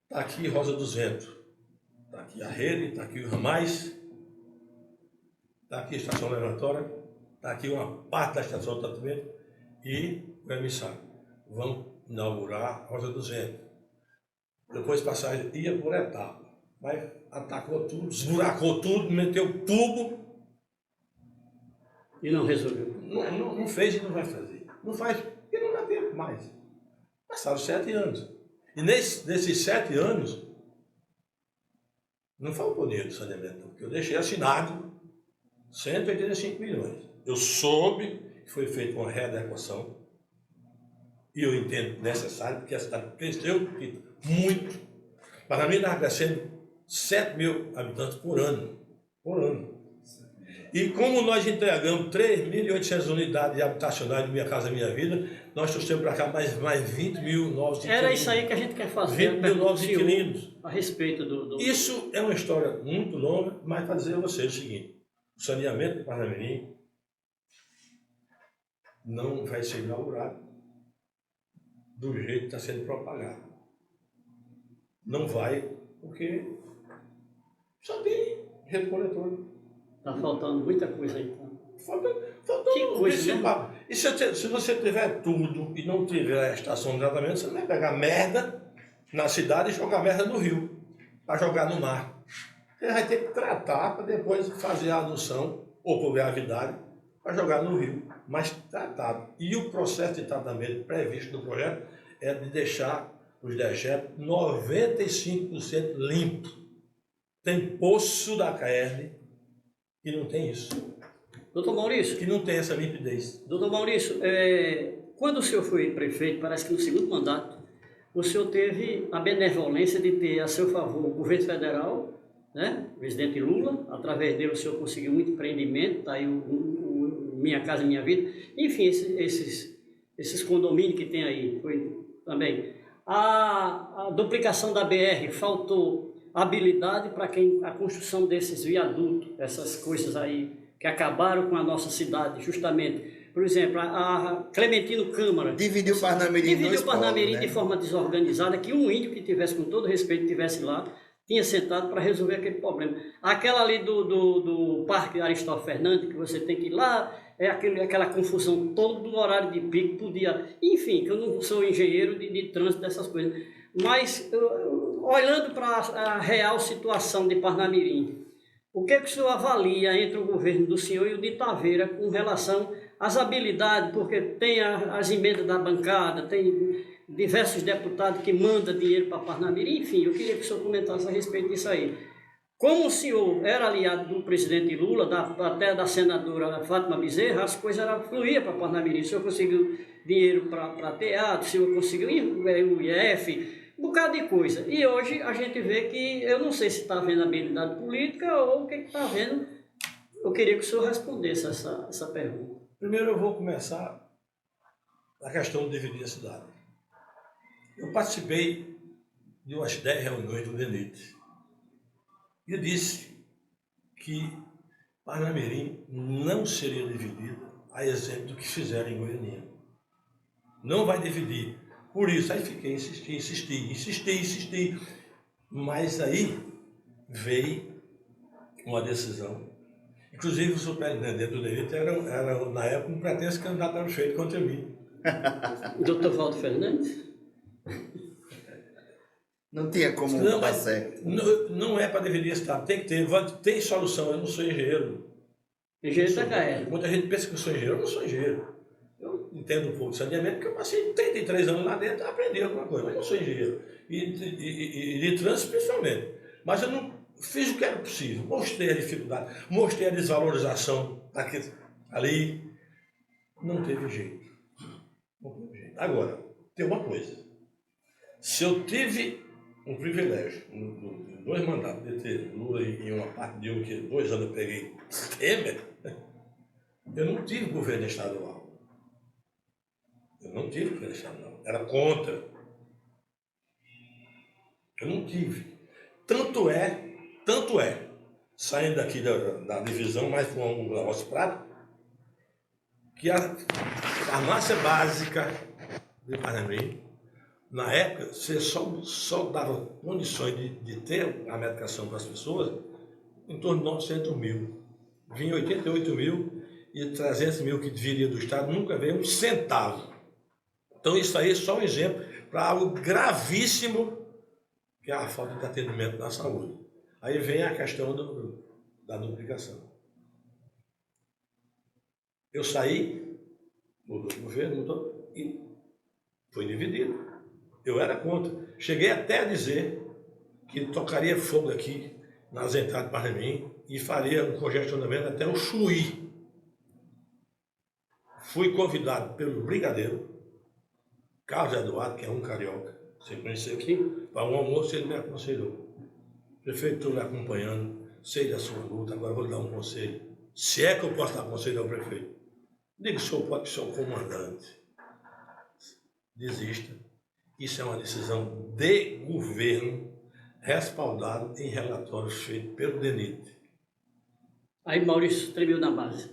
Está aqui Rosa do Vento, está aqui a rede, está aqui os ramais, está aqui a estação elevatória, está aqui uma parte da estação de tratamento e o emissário. Vamos inaugurar Rosa do Vento. Depois passagem ia por etapa, mas atacou tudo, esburacou tudo, meteu tubo. E não resolveu. Não fez e não vai fazer. Não faz porque não dá tempo mais. Passaram 7 anos. E nesses 7 anos, não faltou dinheiro do saneamento, porque eu deixei assinado 185 milhões. Eu soube que foi feita uma readequação, e eu entendo necessário, porque a cidade cresceu muito. Para mim, estava crescendo 7 mil habitantes por ano. Por ano. E como nós entregamos 3.800 unidades habitacionais de Minha Casa Minha Vida, nós trouxemos para cá mais 20 mil novos inquilinos. Era isso aí que a gente quer fazer. 20 mil novos inquilinos. A respeito do... Isso é uma história muito longa, mas para dizer a vocês o seguinte: o saneamento de Parnamirim não vai ser inaugurado do jeito que está sendo propagado. Não vai, porque só tem rede coletora. Está faltando muita coisa aí. Então. Falta que coisa, né? E se você tiver tudo e não tiver a estação de tratamento, você não vai pegar merda na cidade e jogar merda no rio, para jogar no mar. Você vai ter que tratar para depois fazer a adução, ou por gravidade, para jogar no rio, mas tratado. E o processo de tratamento previsto no projeto é de deixar os dejetos 95% limpos. Tem poço da Caerne que não tem isso. Doutor Maurício, Que não tem essa limpidez. doutor Maurício, quando o senhor foi prefeito, parece que no segundo mandato, o senhor teve a benevolência de ter a seu favor o governo federal, né? O presidente Lula, através dele o senhor conseguiu muito empreendimento, tá aí o Minha Casa Minha Vida, enfim, esses condomínios que tem aí, foi também. A duplicação da BR, faltou habilidade para a construção desses viadutos, essas coisas aí que acabaram com a nossa cidade, justamente. Por exemplo, a Clementino Câmara Dividiu o Parnamirim em dois o Parnamirim polos, né? de forma desorganizada, que um índio que tivesse, com todo respeito, tivesse lá, tinha sentado para resolver aquele problema. Aquela ali do Parque Aristóteles Fernandes, que você tem que ir lá, aquela confusão todo do horário de pico, podia... Enfim, que eu não sou engenheiro de trânsito dessas coisas. Mas, olhando para a real situação de Parnamirim, o que o senhor avalia entre o governo do senhor e o de Taveira com relação às habilidades, porque tem as emendas da bancada, tem diversos deputados que mandam dinheiro para Parnamirim, enfim, eu queria que o senhor comentasse a respeito disso aí. Como o senhor era aliado do presidente Lula, até da senadora Fátima Bezerra, as coisas fluíam para Parnamirim. O senhor conseguiu dinheiro para teatro, o senhor conseguiu o IF, um bocado de coisa. E hoje a gente vê que, eu não sei se está havendo habilidade política ou o que está havendo. Eu queria que o senhor respondesse essa pergunta. Primeiro eu vou começar a questão de dividir a cidade. Eu participei de umas 10 reuniões do DENIT. E disse que Parnamirim não seria dividida a exemplo do que fizeram em Goiânia. Não vai dividir. Por isso, aí fiquei, insisti. Mas aí veio uma decisão. Inclusive o superintendente do DENIT era na época, um pretenso candidato a prefeito contra mim. Dr. Valdo Fernandes? Não tinha como Não, dar certo. Não é para dividir esse estado, tem que ter, tem solução. Eu não sou engenheiro. Engenheiro da KL. Muita gente pensa que eu sou engenheiro, eu não sou engenheiro. Eu entendo um pouco de saneamento, porque eu passei 33 anos lá dentro e aprendi alguma coisa, mas eu não sou engenheiro. E de trânsito principalmente. Mas eu não fiz o que era possível, mostrei a dificuldade, mostrei a desvalorização ali. Não teve jeito. Agora, tem uma coisa. Se eu tive um privilégio, em 2 mandatos, de ter Lula em uma parte de que 2 anos eu peguei Temer, eu não tive governo estadual. Eu não tive governo estadual. Era contra. Eu não tive. Tanto é, saindo daqui da divisão, mais para um negócio prático, que a farmácia básica de Parnamirim, na época, você só dava condições de ter a medicação para as pessoas em torno de 900 mil. Vinha 88 mil e 300 mil que viria do Estado, nunca veio um centavo. Então isso aí é só um exemplo para algo gravíssimo, que é a falta de atendimento na saúde. Aí vem a questão da duplicação. Eu saí, mudou o governo, mudou, e foi dividido. Eu era contra. Cheguei até a dizer que tocaria fogo aqui nas entradas de Parnamirim e faria um congestionamento até o Chuí. Fui convidado pelo brigadeiro Carlos Eduardo, que é um carioca, você conheceu aqui, para um almoço. Ele me aconselhou. Prefeito, estou lhe acompanhando, sei da sua luta, agora vou lhe dar um conselho. Se é que eu posso dar conselho ao prefeito, diga que o senhor pode ser o comandante. Desista. Isso é uma decisão de governo, respaldado em relatórios feitos pelo DENIT. Aí Maurício tremeu na base.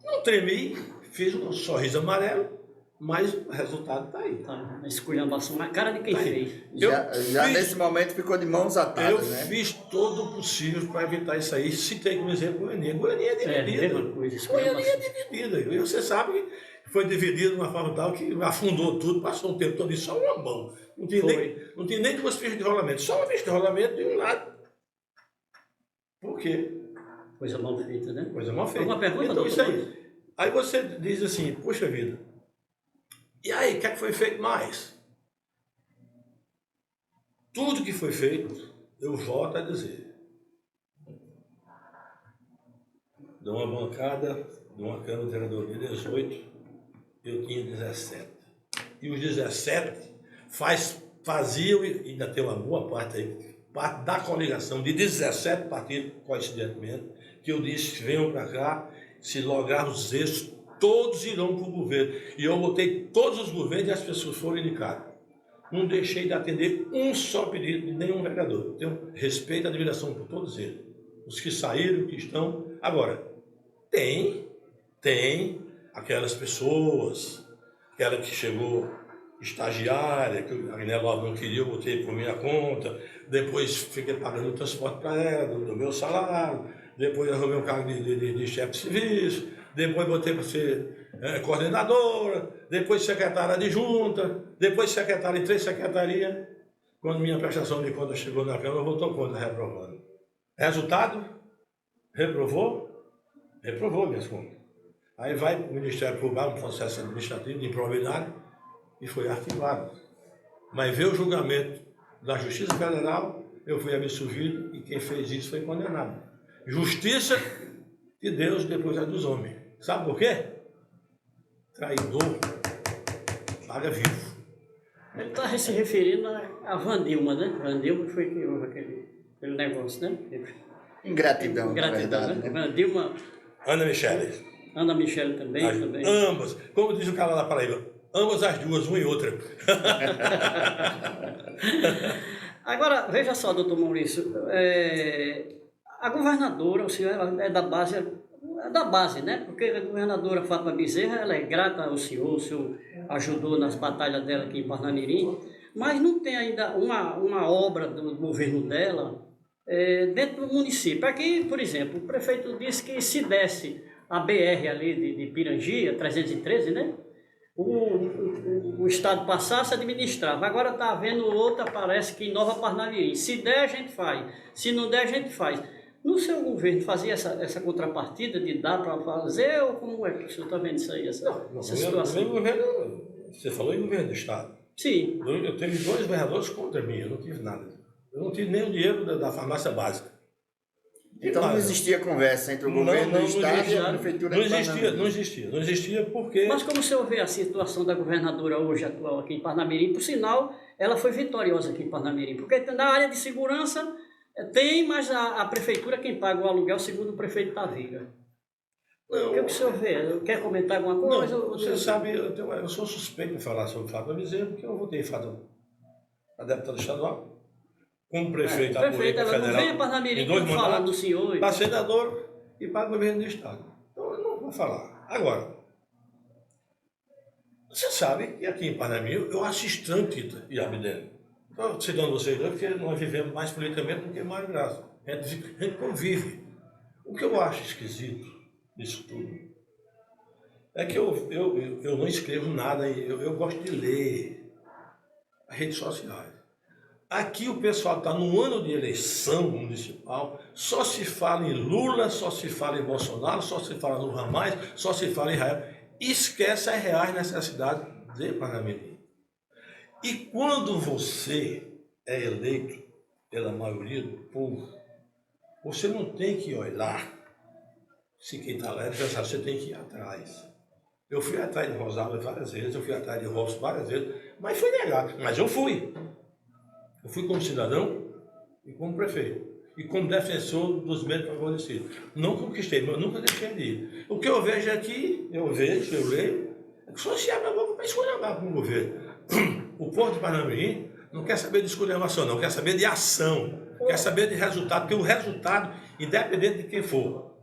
Não tremi, fiz um sorriso amarelo, mas o resultado está aí. Tá, esculhambação na cara de quem fez. Já nesse momento ficou de mãos atadas, né? Eu fiz todo o possível para evitar isso aí. Citei como exemplo Goiânia. Goiânia é dividida. Mesma coisa. Goiânia é dividida. E você sabe que foi dividido de uma forma tal que afundou tudo, passou um tempo todo e só uma mão. Não tinha nem 2 fichas de rolamento, só uma ficha de rolamento de um lado. Por quê? Coisa mal feita, né? Coisa mal feita. Uma pergunta, então, isso doutor? aí você diz assim, poxa vida, e aí, o que é que foi feito mais? Tudo que foi feito, eu volto a dizer, de uma bancada, de uma Câmara de Vereadores de 18, eu tinha 17. E os 17 faziam, e ainda tem uma boa parte aí, parte da coligação de 17 partidos, coincidentemente, que eu disse, venham para cá, se lograrmos os êxitos, todos irão para o governo. E eu votei todos os governos e as pessoas foram indicadas. Não deixei de atender um só pedido de nenhum vereador. Tenho respeito e admiração por todos eles. Os que saíram, que estão. Agora, tem aquelas pessoas, aquela que chegou estagiária, que a Guiné Love não queria, eu botei por minha conta, depois fiquei pagando o transporte para ela, do meu salário, depois arrumei um cargo de chefe de serviço, depois botei para ser coordenadora, depois secretária adjunta, depois secretária em 3 secretarias. Quando minha prestação de conta chegou na Câmara, votou contra, reprovando. Resultado? Reprovou? Reprovou minhas contas. Aí vai para o Ministério Público, um processo administrativo de improbidade, e foi arquivado. Mas veio o julgamento da Justiça Federal, eu fui absolvido, e quem fez isso foi condenado. Justiça de Deus depois é dos homens. Sabe por quê? Traidor paga vivo. Ele está se referindo a Vandilma, né? Vandilma foi que houve aquele negócio, né? Ingratidão, na verdade, né? né? Vandilma. Ana Michele. Ana Michele também. Ambas. Como diz o cara lá da Paraíba, ambas as duas, uma e outra. Agora, veja só, doutor Maurício, a governadora, o senhor é da base, né? Porque a governadora Fátima Bezerra, ela é grata ao senhor, o senhor ajudou nas batalhas dela aqui em Parnamirim, mas não tem ainda uma obra do governo dela dentro do município. Aqui, por exemplo, o prefeito disse que se desse a BR ali de Pirangia, 313, né? O estado passasse, administrava. Agora está havendo outra, parece que em Nova Parnamirim. Se der, a gente faz. Se não der, a gente faz. No seu governo fazia essa contrapartida de dar para fazer, ou como é que o senhor está vendo isso aí, essa situação? Você falou em governo do estado. Sim. Eu tive 2 vereadores contra mim, eu não tive nada. Eu não tive nem o dinheiro da farmácia básica. Então não existia conversa entre o governo do estado e a prefeitura de Parnamirim. Não existia porque... Mas como o senhor vê a situação da governadora hoje atual aqui em Parnamirim, por sinal, ela foi vitoriosa aqui em Parnamirim, porque na área de segurança tem, mas a prefeitura quem paga o aluguel, segundo o prefeito Taveira. O que o senhor vê? Quer comentar alguma coisa? Não, você sabe, eu sou suspeito de falar sobre Fátima Bezerra, porque eu votei a deputada estadual, como prefeito da Polícia Federal, não vem a Parnamirim falar do senhor. Para senador e para o governo do estado. Então eu não vou falar. Agora, você sabe que aqui em Parnamirim eu acho estranho Tita e Abdel. Estou citando vocês dois, porque nós vivemos mais politicamente do que Mário Graça. A gente convive. O que eu acho esquisito nisso tudo é que eu não escrevo nada, eu gosto de ler as redes sociais. Aqui o pessoal está no ano de eleição municipal, só se fala em Lula, só se fala em Bolsonaro, só se fala no Ramais, só se fala em Israel. Esquece as reais necessidades de Parnamirim. E quando você é eleito pela maioria do povo, você não tem que olhar se quem está lá é pensar, você tem que ir atrás. Eu fui atrás de Rosário várias vezes, eu fui atrás de Robson várias vezes, mas foi negado. Mas eu fui. Eu fui como cidadão e como prefeito. E como defensor dos menos favorecidos. Não conquistei, mas nunca deixei de ir. O que eu vejo aqui, eu leio, é que só se abre a boca para escolher com o governo. O povo de Parnamirim não quer saber de esculhambação, não, quer saber de ação, quer saber de resultado, porque o resultado, independente de quem for,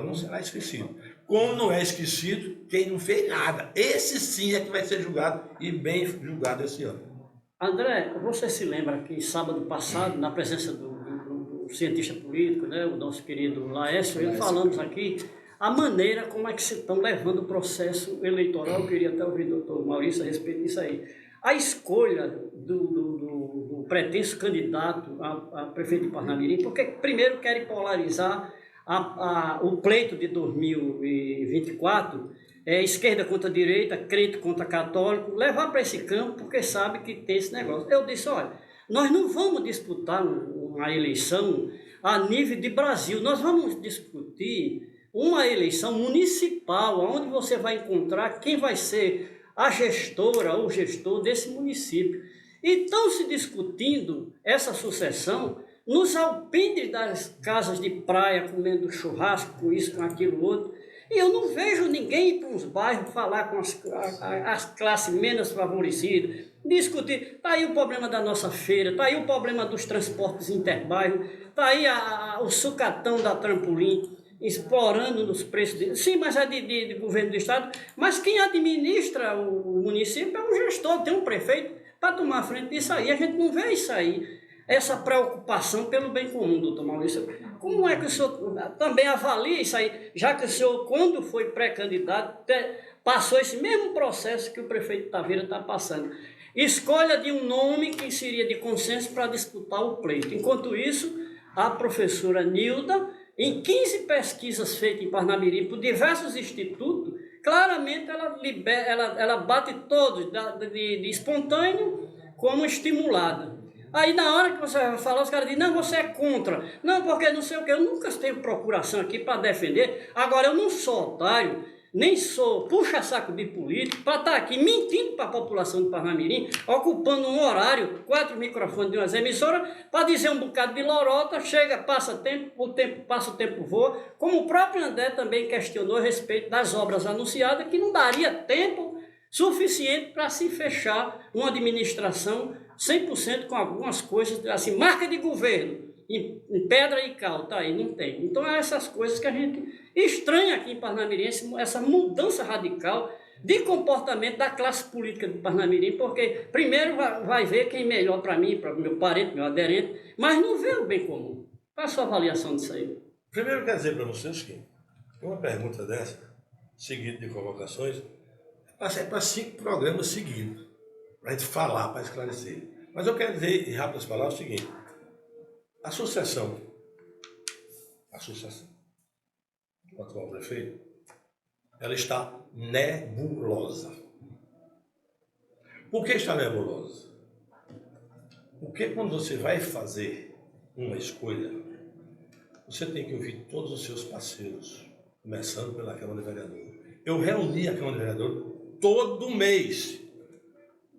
não será esquecido. Como não é esquecido quem não fez nada. Esse sim é que vai ser julgado, e bem julgado esse ano. André, você se lembra que sábado passado, na presença do cientista político, né, o nosso querido Laércio, falamos aqui a maneira como é que se estão levando o processo eleitoral. Eu queria até ouvir o doutor Maurício a respeito disso aí. A escolha do pretenso candidato a prefeito de Parnamirim, porque primeiro querem polarizar o pleito de 2024, esquerda contra direita, crente contra católico, levar para esse campo, porque sabe que tem esse negócio. Eu disse, olha, nós não vamos disputar uma eleição a nível de Brasil, nós vamos discutir uma eleição municipal, onde você vai encontrar quem vai ser a gestora ou gestor desse município. E estão se discutindo essa sucessão nos alpendres das casas de praia, comendo churrasco, com isso, com aquilo, outro. E eu não vejo ninguém ir para os bairros falar com as classes menos favorecidas, discutir. Está aí o problema da nossa feira, está aí o problema dos transportes interbairros, está aí o sucatão da trampolim, explorando nos preços. Sim, mas é de governo do estado. Mas quem administra o município é o gestor, tem um prefeito para tomar a frente disso aí. A gente não vê isso aí. Essa preocupação pelo bem comum, doutor Maurício. Como é que o senhor também avalia isso aí, já que o senhor, quando foi pré-candidato, passou esse mesmo processo que o prefeito Taveira está passando? Escolha de um nome que seria de consenso para disputar o pleito. Enquanto isso, a professora Nilda, em 15 pesquisas feitas em Parnamirim por diversos institutos, claramente ela bate todos, de espontâneo como estimulada. Aí na hora que você vai falar, os caras dizem, não, você é contra. Não, porque não sei o quê. Eu nunca tenho procuração aqui para defender. Agora, eu não sou otário, nem sou puxa-saco de político, para estar aqui mentindo para a população de Parnamirim, ocupando um horário, 4 microfones de umas emissoras, para dizer um bocado de lorota, chega, passa tempo, o tempo passa, o tempo voa. Como o próprio André também questionou a respeito das obras anunciadas, que não daria tempo suficiente para se fechar uma administração 100% com algumas coisas, assim, marca de governo, em pedra e cal, tá aí, não tem. Então, é essas coisas que a gente estranha aqui em Parnamirim, essa mudança radical de comportamento da classe política de Parnamirim, porque primeiro vai ver quem é melhor para mim, para o meu parente, meu aderente, mas não vê o bem comum. Qual a sua avaliação disso aí? Primeiro, eu quero dizer para vocês que uma pergunta dessa, seguida de convocações, é para 5 programas seguidos, para a gente falar, para esclarecer. Mas eu quero dizer, em rápidas palavras, o seguinte: a sucessão do atual prefeito, ela está nebulosa. Por que está nebulosa? Porque quando você vai fazer uma escolha, você tem que ouvir todos os seus parceiros, começando pela Câmara de Vereadores. Eu reuni a Câmara de Vereadores todo mês.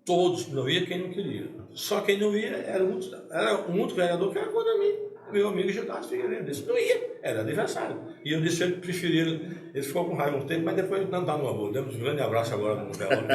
Todos, não ia quem não queria. Só quem não ia era um outro vereador que era contra mim. Meu amigo Gildardo Figueiredo disse, não ia, era adversário. E eu disse que ele preferia, ele ficou com raiva um tempo, mas depois não está numa boa. Demos um grande abraço agora no velório.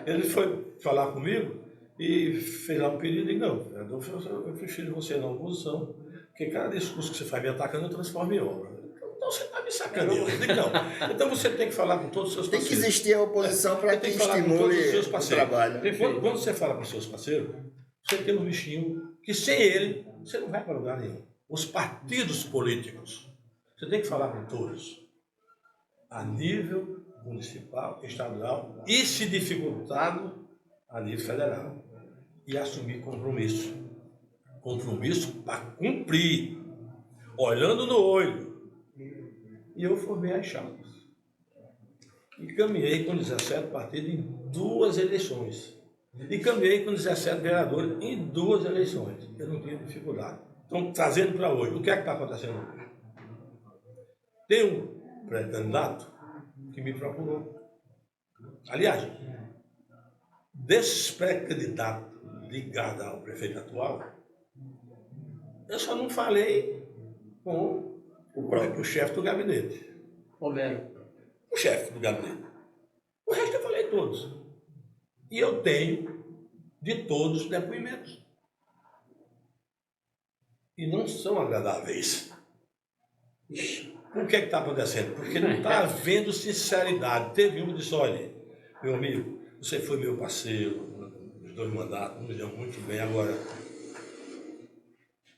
Ele foi falar comigo e fez lá um pedido e não, eu prefiro você na oposição, porque cada discurso que você faz me atacando eu transformo em obra. Então você está me sacaneando. Não. Então você tem que falar com todos os seus parceiros. Tem que existir a oposição para que estimule o trabalho. Quando você fala com os seus parceiros, você tem um bichinho que sem ele você não vai para lugar nenhum. Os partidos políticos, você tem que falar com todos. A nível municipal, estadual e, se dificultado, a nível federal. E assumir compromisso. Compromisso para cumprir. Olhando no olho. E eu formei as chapas. E caminhei com 17 partidos em 2 eleições. E caminhei com 17 vereadores em 2 eleições. Eu não tinha dificuldade. Então, trazendo para hoje, o que é que está acontecendo hoje? Tem um pré-candidato que me procurou. Aliás, desses pré-candidatos ligados ao prefeito atual, eu só não falei com o chefe do gabinete. O chefe do gabinete. O resto eu falei todos. E eu tenho de todos depoimentos. E não são agradáveis. Por que está acontecendo? Porque não está havendo sinceridade. Teve um que disse, olha, meu amigo, você foi meu parceiro, nos 2 mandatos, nos deu muito bem. Agora,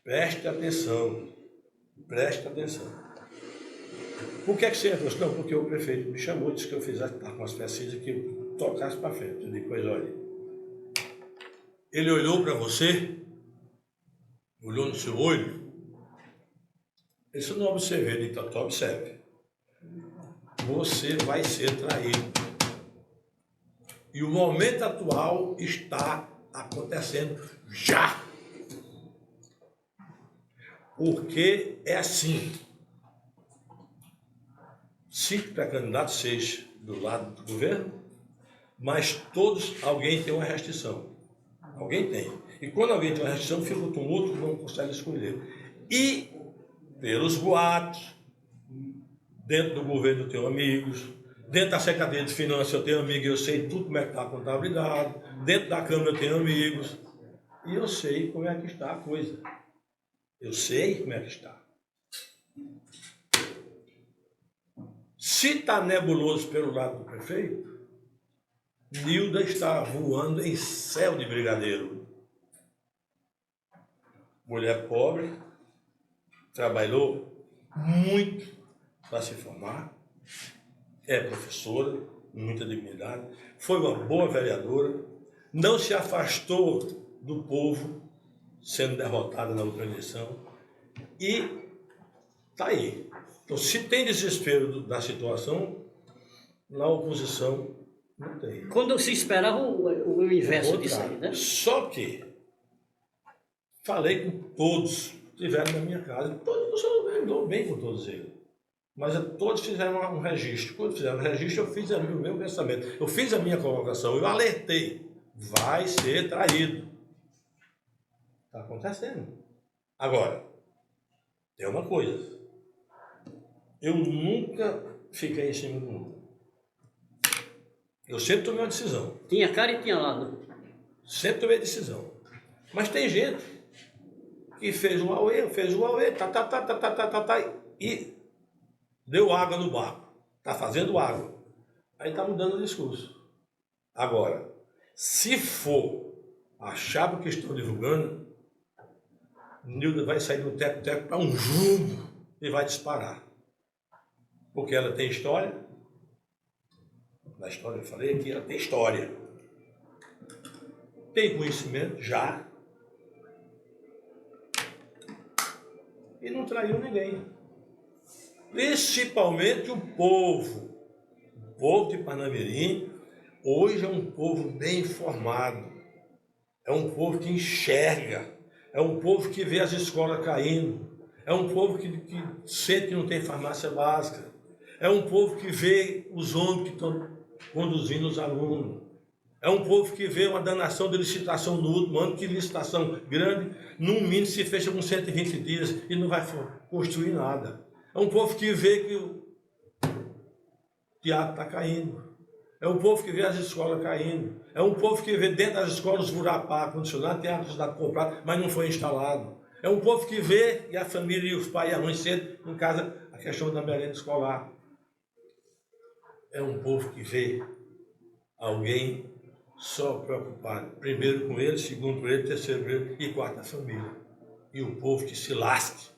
preste atenção. Preste atenção. Por que você entrou? Não, porque o prefeito me chamou, disse que eu fizesse com as pesquisas que eu tocasse para frente. Eu disse, pois olha, ele olhou para você, olhou no seu olho, ele disse, não observei, ele disse, observe. Você vai ser traído. E o momento atual está acontecendo já. Porque é assim. 5 pré-candidatos, 6 do lado do governo, mas alguém tem uma restrição. Alguém tem. E quando alguém tem uma restrição, fica um tumulto, não consegue escolher. E, pelos boatos, dentro do governo eu tenho amigos, dentro da Secretaria de Finanças eu tenho amigos, eu sei tudo como é que está a contabilidade, dentro da Câmara eu tenho amigos, e eu sei como é que está a coisa. Eu sei como é que está. Se está nebuloso pelo lado do prefeito, Nilda está voando em céu de brigadeiro. Mulher pobre, trabalhou muito para se formar, é professora, muita dignidade, foi uma boa vereadora, não se afastou do povo, sendo derrotada na outra eleição, e está aí. Então, se tem desespero da situação, na oposição não tem. Quando se esperava o inverso disso aí, né? Só que falei com todos que estiveram na minha casa, todos, eu dou bem com todos eles. Mas todos fizeram um registro. Quando fizeram o registro, eu fiz o meu pensamento. Eu fiz a minha colocação, eu alertei. Vai ser traído. Está acontecendo. Agora, tem uma coisa. Eu nunca fiquei em cima do mundo. Eu sempre tomei uma decisão. Tinha cara e tinha lado. Sempre tomei decisão. Mas tem gente que fez um auê, e deu água no barco. Está fazendo água. Aí está mudando o discurso. Agora, se for a chapa que estão divulgando, Nilda vai sair do teco-teco para um jumbo e vai disparar. Porque ela tem história. Na história, eu falei aqui, ela tem história. Tem conhecimento, já. E não traiu ninguém. Principalmente o povo. O povo de Parnamirim hoje é um povo bem informado. É um povo que enxerga. É um povo que vê as escolas caindo. É um povo que sente que não tem farmácia básica. É um povo que vê os homens que estão conduzindo os alunos. É um povo que vê uma danação de licitação no último ano, que licitação grande, no mínimo se fecha com 120 dias e não vai construir nada. É um povo que vê que o teatro está caindo. É um povo que vê as escolas caindo. É um povo que vê dentro das escolas os burapá condicionados, tem ar-condicionado comprado, mas não foi instalado. É um povo que vê, e a família e os pais e a mãe cedo em casa, a questão da merenda escolar. É um povo que vê alguém só preocupado, primeiro com ele, segundo com ele, terceiro com ele e quarto a família. E o povo que se lasque.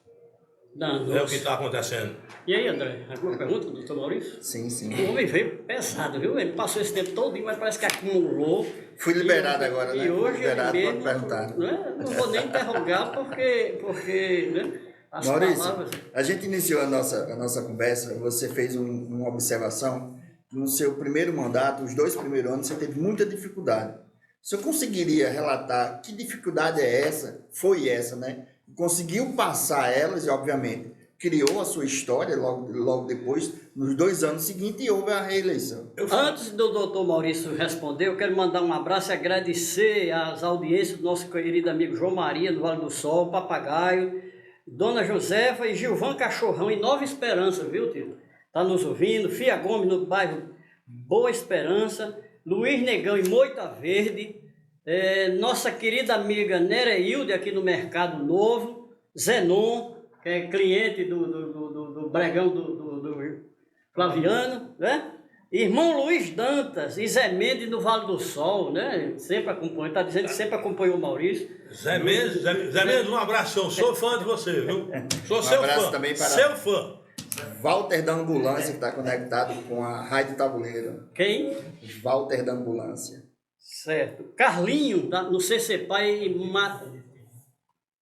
É o que está acontecendo. E aí, André, alguma pergunta do doutor Maurício? Sim, sim. O homem veio pesado, viu? Ele passou esse tempo todo, mas parece que acumulou. Fui liberado agora, né? E hoje liberado, ele pode perguntar. Né? Não vou nem interrogar porque né? As Maurício, palavras... a gente iniciou a nossa conversa, você fez uma observação. No seu primeiro mandato, os 2 primeiros anos, você teve muita dificuldade. Você conseguiria relatar que dificuldade é essa? Foi essa, né? Conseguiu passar elas e, obviamente, criou a sua história logo depois, nos 2 anos seguintes, e houve a reeleição. Antes do doutor Maurício responder, eu quero mandar um abraço e agradecer às audiências do nosso querido amigo João Maria, do Vale do Sol, Papagaio, Dona Josefa e Gilvan Cachorrão, em Nova Esperança, viu, tio? Está nos ouvindo, Fia Gomes, no bairro Boa Esperança, Luiz Negão, em Moita Verde, nossa querida amiga Nereilde, aqui no Mercado Novo, Zenon, que é cliente do Bregão do Flaviano, né? Irmão Luiz Dantas e Zé Mendes no Vale do Sol, né? Sempre acompanha, está dizendo que sempre acompanhou o Maurício. Zé Mendes, um abração, sou fã de você, viu? Sou seu fã, também para seu fã. Walter da Ambulância, que está conectado com a Rádio Tabuleiro. Quem? Walter da Ambulância. Certo. Carlinho, no CCPAI e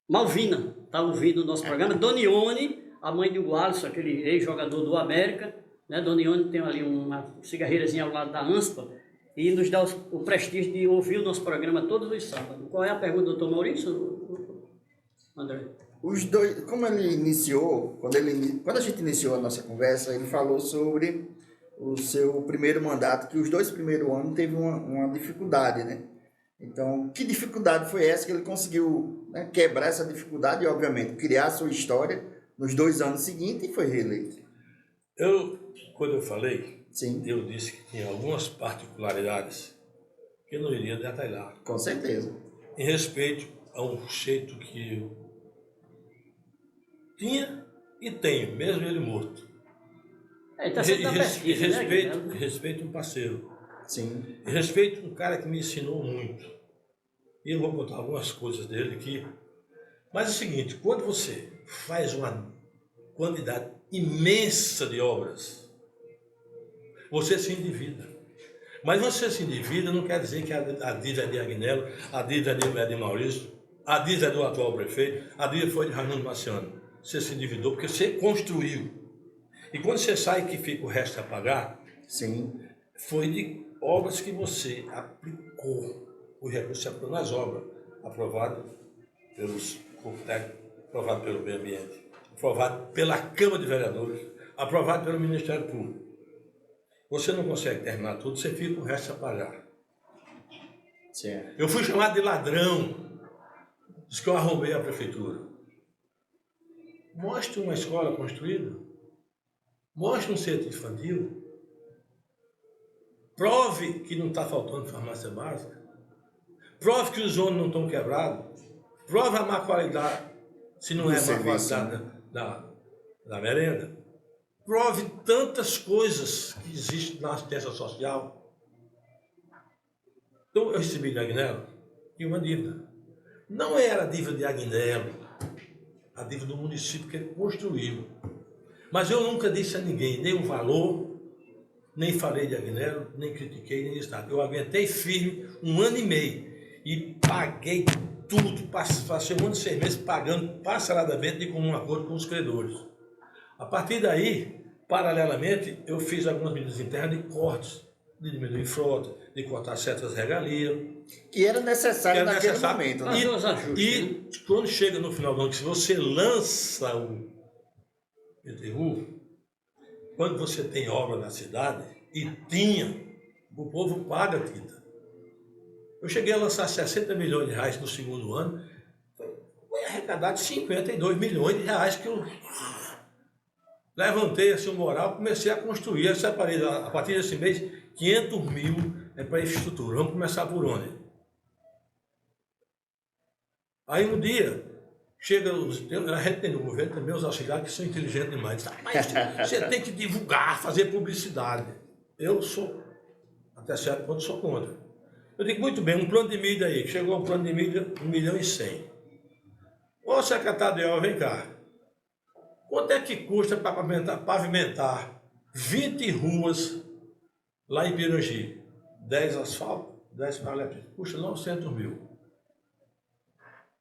Malvina, está ouvindo o nosso programa. Donione, a mãe do Alisson, aquele ex-jogador do América. Né? Donione tem ali uma cigarreirazinha ao lado da ANSPA e nos dá o prestígio de ouvir o nosso programa todos os sábados. Qual é a pergunta do doutor Maurício, André? Os dois, como ele iniciou, quando a gente iniciou a nossa conversa, ele falou sobre o seu primeiro mandato, que os 2 primeiros anos teve uma dificuldade, né? Então, que dificuldade foi essa que ele conseguiu, né, quebrar essa dificuldade e, obviamente, criar a sua história nos 2 anos seguintes e foi reeleito? Quando eu falei, Sim. eu disse que tinha algumas particularidades que eu não iria detalhar. Com certeza. Em respeito a um jeito que eu tinha e tenho, mesmo ele morto. Está sempre na pesquisa, né? Respeito um parceiro. Sim. E respeito um cara que me ensinou muito. E eu vou contar algumas coisas dele aqui. Mas é o seguinte, quando você faz uma quantidade imensa de obras, você se endivida. Mas você se endivida não quer dizer que a dívida é de Agnello, a dívida é de Maurício, a dívida é do atual prefeito, a dívida foi de Raimundo Marciano. Você se endividou porque você construiu. E quando você sai que fica o resto a pagar, Sim. foi de obras que você aplicou. O recurso aplicou nas obras, aprovado pelos corpo técnico, aprovado pelo meio ambiente, aprovado pela Câmara de Vereadores, aprovado pelo Ministério Público. Você não consegue terminar tudo, você fica o resto a pagar. Certo. Eu fui chamado de ladrão, diz que eu arrombei a prefeitura. Mostre uma escola construída, mostre um centro infantil, prove que não está faltando farmácia básica, prove que os ônibus não estão quebrados, prove a má qualidade, se não é má qualidade da merenda, prove tantas coisas que existem na assistência social. Então eu recebi de Agnello e uma dívida. Não era a dívida de Agnello, a dívida do município que ele construiu. Mas eu nunca disse a ninguém, nem um valor, nem falei de Agnello, nem critiquei, nem Estado. Eu aguentei firme 1 ano e meio e paguei tudo, passei 1 ano e 6 meses pagando parceladamente de comum acordo com os credores. A partir daí, paralelamente, eu fiz algumas medidas internas de cortes, de diminuir frota, de cortar certas regalias. Que era necessário naquele momento, né? E quando chega no final do ano, se você lança o PTU, quando você tem obra na cidade, e tinha, o povo paga a tinta. Eu cheguei a lançar 60 milhões de reais no segundo ano, foi arrecadado 52 milhões de reais que eu levantei assim o moral, comecei a construir, eu separei a partir desse mês 500 mil para infraestrutura. Vamos começar por onde? Aí um dia, chega, a gente tem no governo também os auxiliares que são inteligentes demais. Mas você tem que divulgar, fazer publicidade. Eu sou, até certo ponto, sou contra. Eu digo, muito bem, um plano de mídia aí, que chegou um plano de mídia 1,1 milhão. Ô secretário de obra, vem cá. Quanto é que custa para pavimentar 20 ruas lá em Pirangi? 10 asfalto, 10 paletas, custa 900 mil.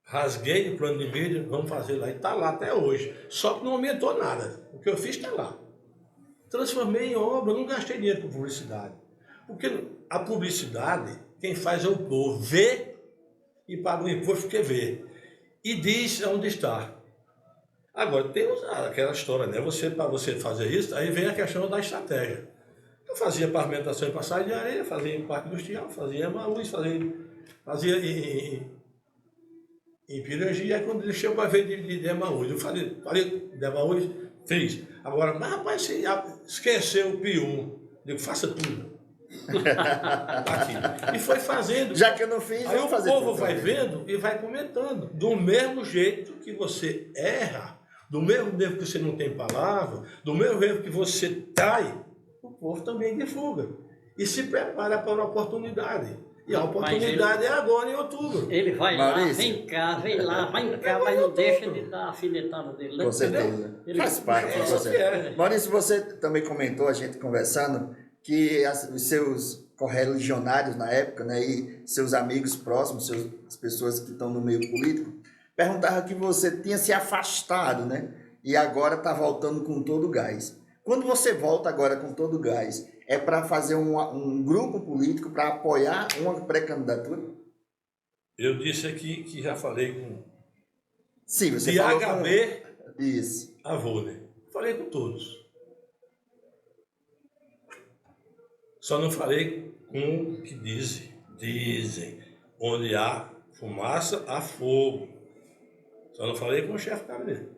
Rasguei o plano de mídia, vamos fazer lá. E está lá até hoje. Só que não aumentou nada. O que eu fiz está lá. Transformei em obra, não gastei dinheiro com publicidade. Porque a publicidade, quem faz é o povo. Vê e paga o imposto porque vê. E diz onde está. Agora, tem aquela história, né? Para você fazer isso, aí vem a questão da estratégia. Eu fazia pavimentação em Passagem de Areia, fazia em Parque Industrial, fazia em Emaús, fazia em Pirangi, aí quando ele chegou para ver de Emaús, eu falei de Emaús, fiz. Agora, mas rapaz, você esqueceu o P1, digo, faça tudo. Aqui. E foi fazendo. Já que eu não fiz, aí vou o fazer povo tudo, vai vendo e vai comentando. Do mesmo jeito que você erra, do mesmo jeito que você não tem palavra, do mesmo jeito que você trai, o povo também divulga. E se prepara para a oportunidade. E a oportunidade é agora, em outubro. Ele vai Maurício. lá, vem lá, mas não deixa de dar a afinetada dele. Com certeza. Ele Faz parte. puxa Você. Maurício, você também comentou, a gente conversando, que os seus correligionários na época, né, e seus amigos próximos, as pessoas que estão no meio político, perguntavam que você tinha se afastado, né? E agora está voltando com todo o gás. Quando você volta agora com todo o gás, é para fazer um grupo político para apoiar uma pré-candidatura? Eu disse aqui que já falei com Sim, você de falou HB Isso. a Vôlei. Falei com todos. Só não falei com o que dizem. Onde há fumaça, há fogo. Só não falei com o chefe de gabinete.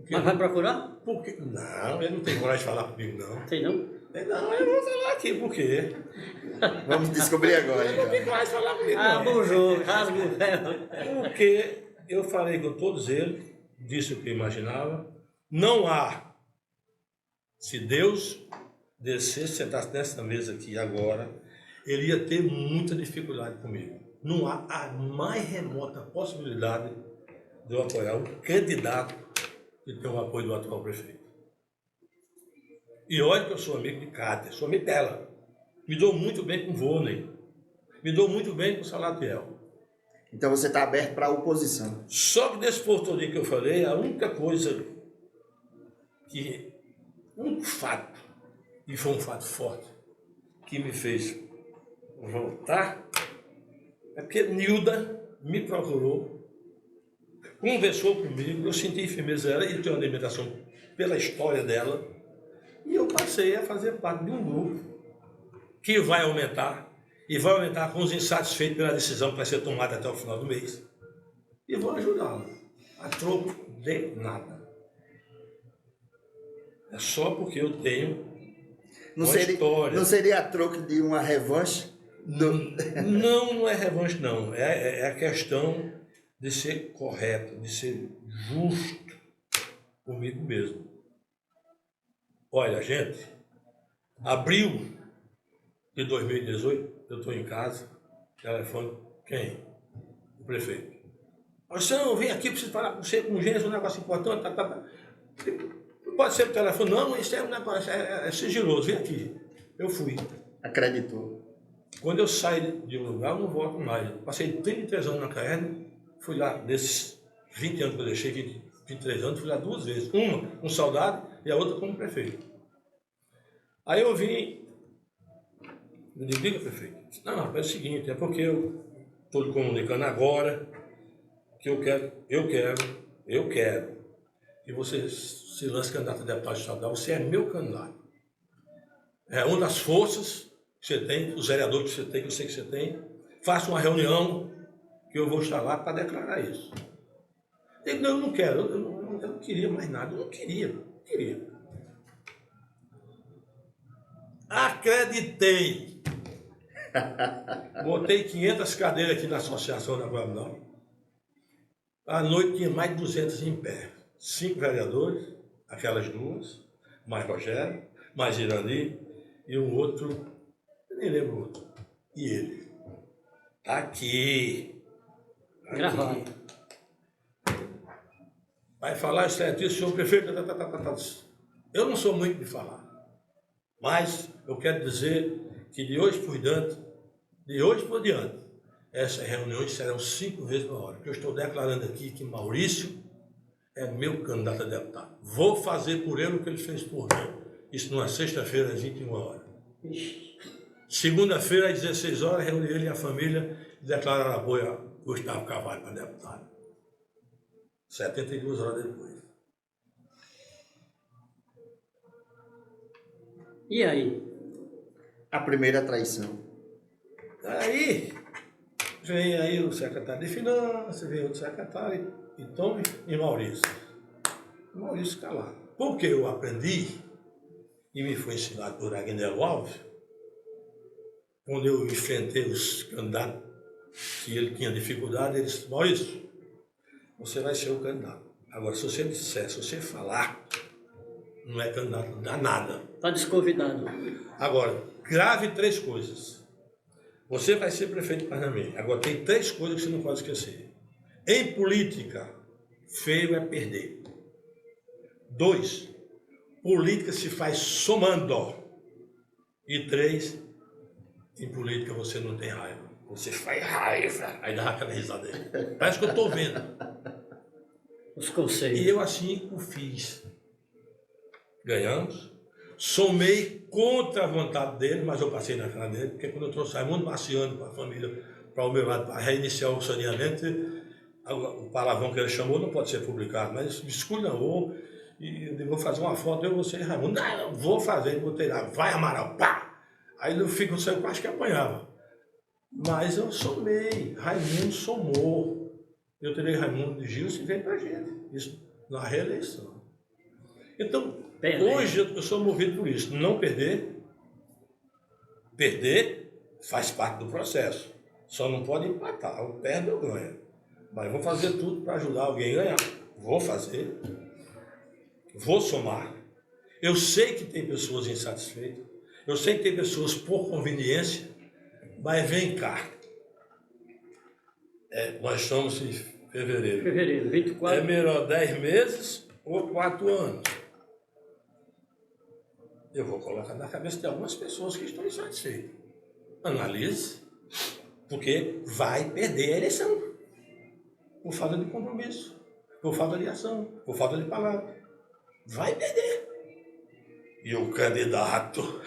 Mas vai procurar? Porque, não, ele não tem coragem de falar comigo, não. Sei não? Não, eu vou falar aqui, por quê? Vamos descobrir agora, Ele não tem então. coragem de falar comigo, Ah, não. bom jogo, rasga o véu. Porque eu falei com todos eles, disse o que eu imaginava. Não há, se Deus descesse, sentasse nessa mesa aqui agora, ele ia ter muita dificuldade comigo. Não há a mais remota possibilidade de eu apoiar um candidato que tem o apoio do atual prefeito. E olha que eu sou amigo de Cátia, sou amigo dela. Me dou muito bem com o Vôlei. Me dou muito bem com o Salatiel. Então você está aberto para a oposição. Só que desse povo todinho que eu falei, a única coisa que, um fato, e foi um fato forte, que me fez voltar, é porque Nilda me procurou, conversou comigo, eu senti firmeza dela e tenho uma alimentação pela história dela, e eu passei a fazer parte de um grupo que vai aumentar, e vai aumentar com os insatisfeitos pela decisão que vai ser tomada até o final do mês, e vou ajudá-la, a troco de nada. É só porque eu tenho uma história. Não seria a troco de uma revanche? Não é revanche, não. É a questão de ser correto, de ser justo comigo mesmo. Olha, gente, abril de 2018, eu estou em casa, telefone, quem? O prefeito. Marcelo, vem aqui, preciso falar com você com urgência, um negócio importante, Pode ser por telefone, não, isso é um negócio, é sigiloso, vem aqui. Eu fui. Acreditou. Quando eu saio de um lugar, eu não volto mais. Passei 33 anos na Caerne, fui lá, desses 20 anos que eu deixei, 23 anos, fui lá 2 vezes. Uma com saudade e a outra como prefeito. Aí eu vim, me diga, prefeito. Não, é o seguinte, é porque eu estou lhe comunicando agora que eu quero que você se lance candidato a deputado estadual, você é meu candidato. É uma das forças que você tem, os vereadores que você tem, que eu sei que você tem. Faça uma reunião que eu vou estar lá para declarar isso. Eu não quero, eu não queria mais nada, eu não queria. Acreditei. Botei 500 cadeiras aqui na Associação da Guarulhos. À noite tinha mais de 200 em pé. 5 vereadores, aquelas 2, mais Rogério, mais Irani e um outro, eu nem lembro o outro. E ele. Aqui. Gravado. Vai falar excelentíssimo senhor prefeito. Eu não sou muito de falar. Mas eu quero dizer que de hoje por diante, essas reuniões serão 5 vezes por hora. Porque eu estou declarando aqui que Maurício é meu candidato a deputado. Vou fazer por ele o que ele fez por mim. Isso numa sexta-feira, às 21 horas. Segunda-feira, às 16 horas, reuni ele e a família e declararam apoio a Gustavo Carvalho para deputado. 72 horas depois. E aí? A primeira traição. Aí, vem aí o secretário de Finanças, vem outro secretário, e Tom e Maurício. Maurício calado. Porque eu aprendi, e me foi ensinado por Agnello Alves, quando eu enfrentei os candidatos que ele tinha dificuldade, ele disse, Maurício, você vai ser o candidato. Agora, se você disser, se você falar, não é candidato, não dá nada. Está desconvidado. Agora, grave 3 coisas. Você vai ser prefeito de Parnamirim. Agora, tem 3 coisas que você não pode esquecer. Em política, feio é perder. 2, política se faz somando. E 3, em política você não tem raiva. Você faz raiva. Aí dá aquela risada aí. Parece que eu estou vendo. Os conselhos. E eu assim o fiz. Ganhamos. Somei contra a vontade dele, mas eu passei na cara dele, porque quando eu trouxe Raimundo Marciano para a família, para o meu lado, para reiniciar o saneamento, o palavrão que ele chamou não pode ser publicado, mas me esculhambou e eu vou fazer uma foto, eu, você e Raimundo. Não, eu vou fazer, botei lá, vai Amaral, pá! Aí eu fico, eu quase que apanhava. Mas eu somei, Raimundo somou. Eu tirei Raimundo de Gilson e veio pra gente. Isso na reeleição. Então, hoje eu sou movido por isso. Não perder. Perder faz parte do processo. Só não pode empatar. Ou perde ou ganha. Mas vou fazer tudo para ajudar alguém a ganhar. Vou fazer. Vou somar. Eu sei que tem pessoas insatisfeitas. Eu sei que tem pessoas por conveniência. Mas vem cá. Nós estamos em fevereiro. Fevereiro, 24. É melhor 10 meses ou 4 anos? Eu vou colocar na cabeça de algumas pessoas que estão insatisfeitas. Analise, porque vai perder a eleição. Por falta de compromisso, por falta de ação, por falta de palavra. Vai perder. E o candidato,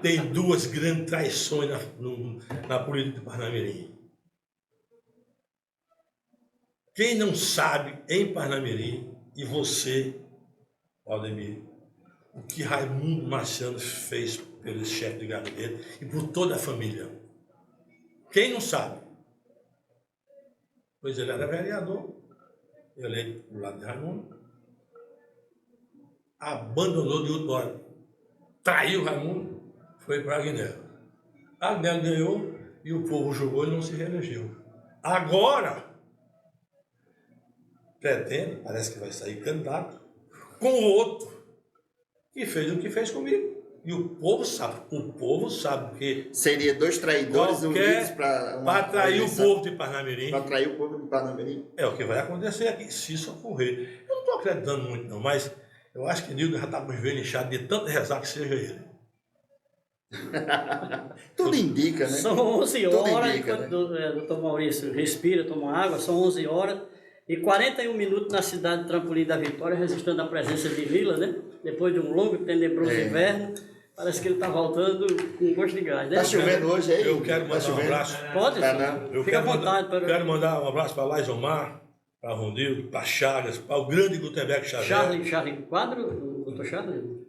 tem 2 grandes traições na política de Parnamirim. Quem não sabe em Parnamirim, e você, Aldemir, o que Raimundo Marciano fez pelo chefe de gabinete e por toda a família. Quem não sabe? Pois ele era vereador, eleito do lado de Raimundo, abandonou de última hora, traiu Raimundo, foi para Agnello. Agnello ganhou e o povo julgou e não se reelegeu. Agora, pretende, parece que vai sair candidato, com o outro, que fez o que fez comigo. E o povo sabe que... Seria 2 traidores unidos para atrair o povo de Parnamirim. Para atrair o povo de Parnamirim. É o que vai acontecer aqui, se isso ocorrer. Eu não estou acreditando muito não, mas eu acho que Nildo já está com os joelhos inchados de tanto rezar que seja ele. Tudo indica, né? São 11 horas, indica, enquanto o doutor Maurício respira, toma água, são 11 horas e 41 minutos na cidade de Trampolim da Vitória, registrando a presença de Lila, né? Depois de um longo e tenebroso inverno, parece que ele está voltando com gosto de gás, né? Está chovendo hoje aí? Eu quero mandar um abraço. Pode? Fica à vontade. Quero mandar um abraço para Laisomar, para Rondildo, para Chagas, para o grande Gutenberg Xavier. Charlie Quadro, o doutor Charlie?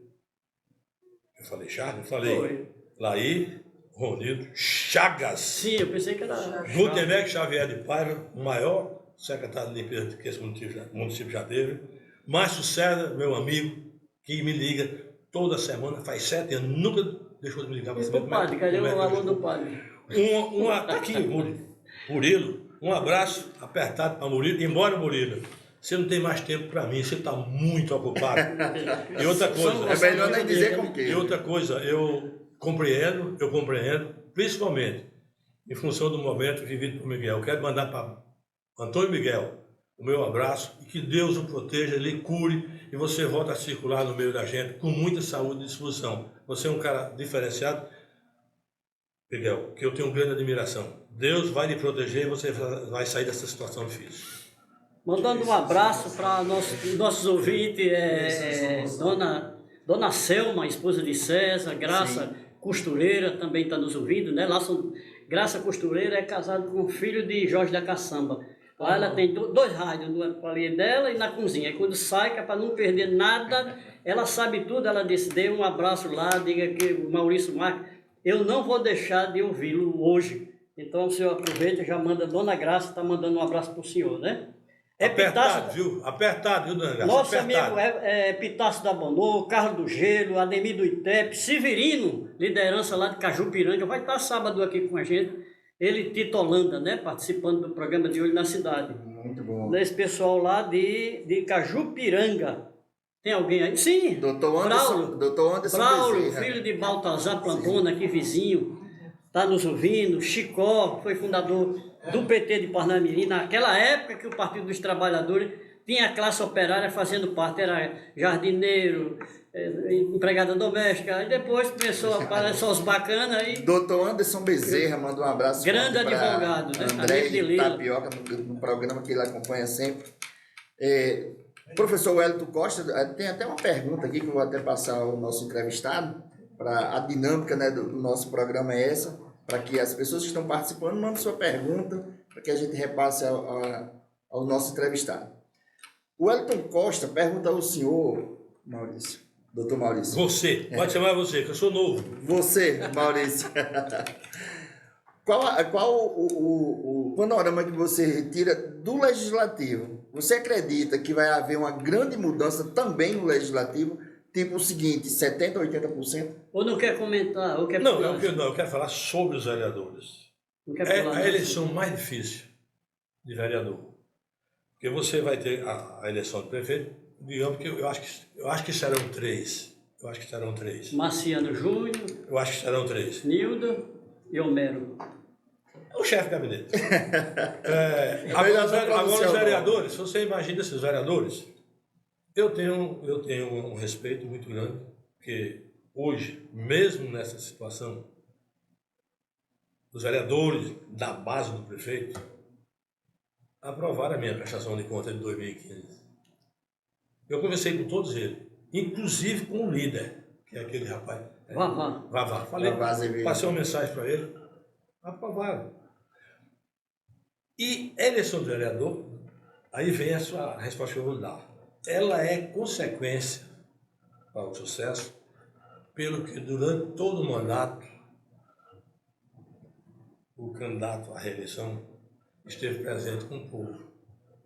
Eu falei Charlie? Falei Laí, Rondildo, Chagas. Sim, eu pensei que era... Gutenberg Xavier de Paiva, o maior secretário de limpeza que esse município já teve. Márcio César, meu amigo, que me liga toda semana, faz 7 anos, nunca deixou de me ligar para saber como é. Padre, cadê o aluno do padre? Aqui, Murilo, um abraço apertado para Murilo. Embora, Murilo, você não tem mais tempo para mim, você está muito ocupado. E outra coisa... É melhor nem dizer com quem. E outra coisa, eu compreendo, principalmente em função do momento vivido por Miguel. Eu quero mandar para Antônio Miguel o meu abraço e que Deus o proteja, ele cure e você volta a circular no meio da gente com muita saúde e disposição. Você é um cara diferenciado, Miguel, que eu tenho grande admiração. Deus vai lhe proteger e você vai sair dessa situação difícil. Mandando um abraço para nossos ouvintes, Dona Selma, esposa de César, Graça Costureira, também está nos ouvindo, né? Graça Costureira é casada com o filho de Jorge da Caçamba. Lá ela tem 2 rádios, no palheiro dela e na cozinha. E quando sai, que é para não perder nada, ela sabe tudo. Ela disse, dê um abraço lá, diga que o Maurício Marques, eu não vou deixar de ouvi-lo hoje. Então o senhor aproveita e já manda, Dona Graça está mandando um abraço para o senhor, né? Apertado, viu? Apertado, viu, Dona Graça? Nosso apertado. amigo Epitácio da Bonô, Carlos do Gelo, Ademir do Itepe, Severino, liderança lá de Cajupiranga, vai estar sábado aqui com a gente. Ele, Tito Holanda, né, participando do programa de Olho na Cidade. Muito bom. Esse pessoal lá de Cajupiranga. Tem alguém aí? Sim. Doutor Anderson Braulio, Bezerra, filho de Baltazar Plantona, aqui vizinho, está nos ouvindo. Chicó, foi fundador do PT de Parnamirim, naquela época que o Partido dos Trabalhadores tinha a classe operária fazendo parte, era jardineiro, empregada doméstica, aí depois começou a aparecer os bacanas aí. Doutor Anderson Bezerra mandou um abraço. Grande advogado, né? André de Tapioca, no programa que ele acompanha sempre. Professor Wellington Costa, tem até uma pergunta aqui que eu vou até passar ao nosso entrevistado, para a dinâmica, né, do nosso programa é essa. para que as pessoas que estão participando mandem sua pergunta, para que a gente repasse ao nosso entrevistado. O Wellington Costa pergunta ao senhor, Maurício, doutor Maurício. Você, pode chamar você, que eu sou novo. Você, Maurício. Qual o panorama que você retira do Legislativo? Você acredita que vai haver uma grande mudança também no Legislativo? Tipo o seguinte, 70%, 80%? Ou não quer comentar? Ou quer Não, falar? eu quero falar sobre os vereadores. Não quer É falar a nada? eleição mais difícil de vereador. Porque você vai ter a eleição do prefeito, digamos que eu acho que serão 3. Eu acho que serão 3. Marciano Júnior, Eu acho que serão 3. Nilda e Homero. O chefe de gabinete. melhor não Agora os pronunciar o vereadores, se você imagina esses vereadores, eu tenho um respeito muito grande, porque hoje, mesmo nessa situação, os vereadores da base do prefeito aprovaram a minha prestação de conta de 2015. Eu conversei com todos eles, inclusive com o líder, que é aquele rapaz. Vavá. Falei, Vavá Azevedo. passei uma mensagem para ele, aprovaram. E a eleição do vereador, aí vem a sua resposta que eu vou dar. Ela é consequência para o sucesso, pelo que durante todo o mandato, o candidato à reeleição esteve presente com o povo,